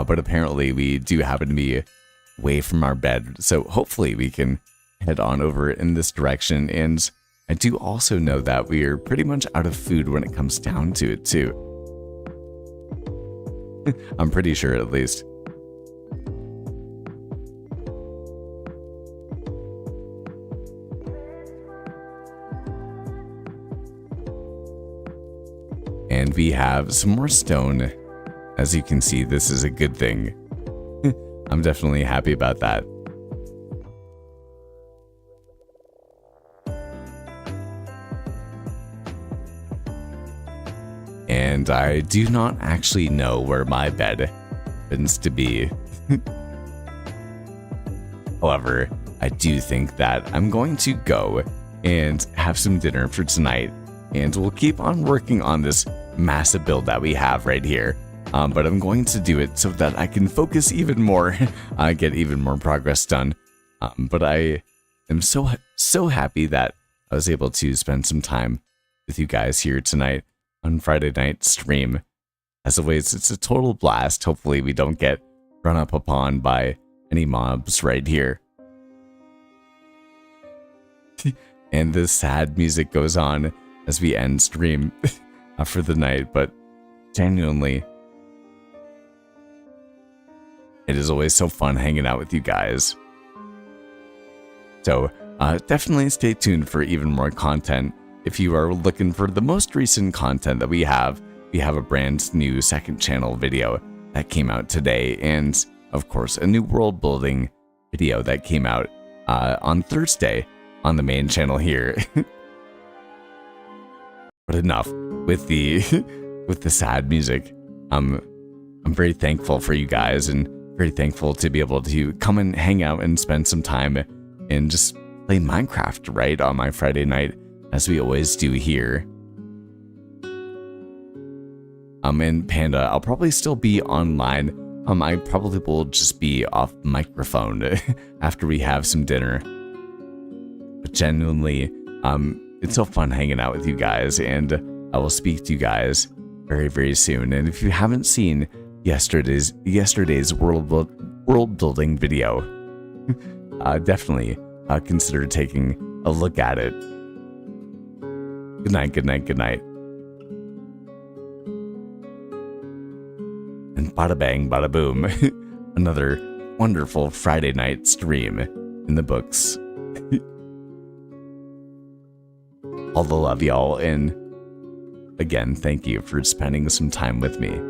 But apparently we do happen to be away from our bed, so hopefully we can head on over in this direction. And I do also know that we are pretty much out of food when it comes down to it too. I'm pretty sure, at least. And we have some more stone. As you can see, this is a good thing. I'm definitely happy about that. And I do not actually know where my bed happens to be. However, I do think that I'm going to go and have some dinner for tonight, and we'll keep on working on this massive build that we have right here. But I'm going to do it so that I can focus even more, get even more progress done. But I am so happy that I was able to spend some time with you guys here tonight on Friday night stream. As always, it's a total blast. Hopefully we don't get run up upon by any mobs right here. And the sad music goes on as we end stream for the night, but genuinely, it is always so fun hanging out with you guys. So definitely stay tuned for even more content. If you are looking for the most recent content that we have a brand new second channel video that came out today, and of course a new world building video that came out on Thursday on the main channel here. But enough with the sad music. I'm very thankful for you guys, and very thankful to be able to come and hang out and spend some time and just play Minecraft right on my Friday night, as we always do here. And Panda, I'll probably still be online. I probably will just be off microphone after we have some dinner. But genuinely, it's so fun hanging out with you guys, and I will speak to you guys very, very soon. And if you haven't seen yesterday's world building video, definitely consider taking a look at it. Good night, good night, good night. And bada bang, bada boom. Another wonderful Friday night stream in the books. All the love, y'all, and again, thank you for spending some time with me.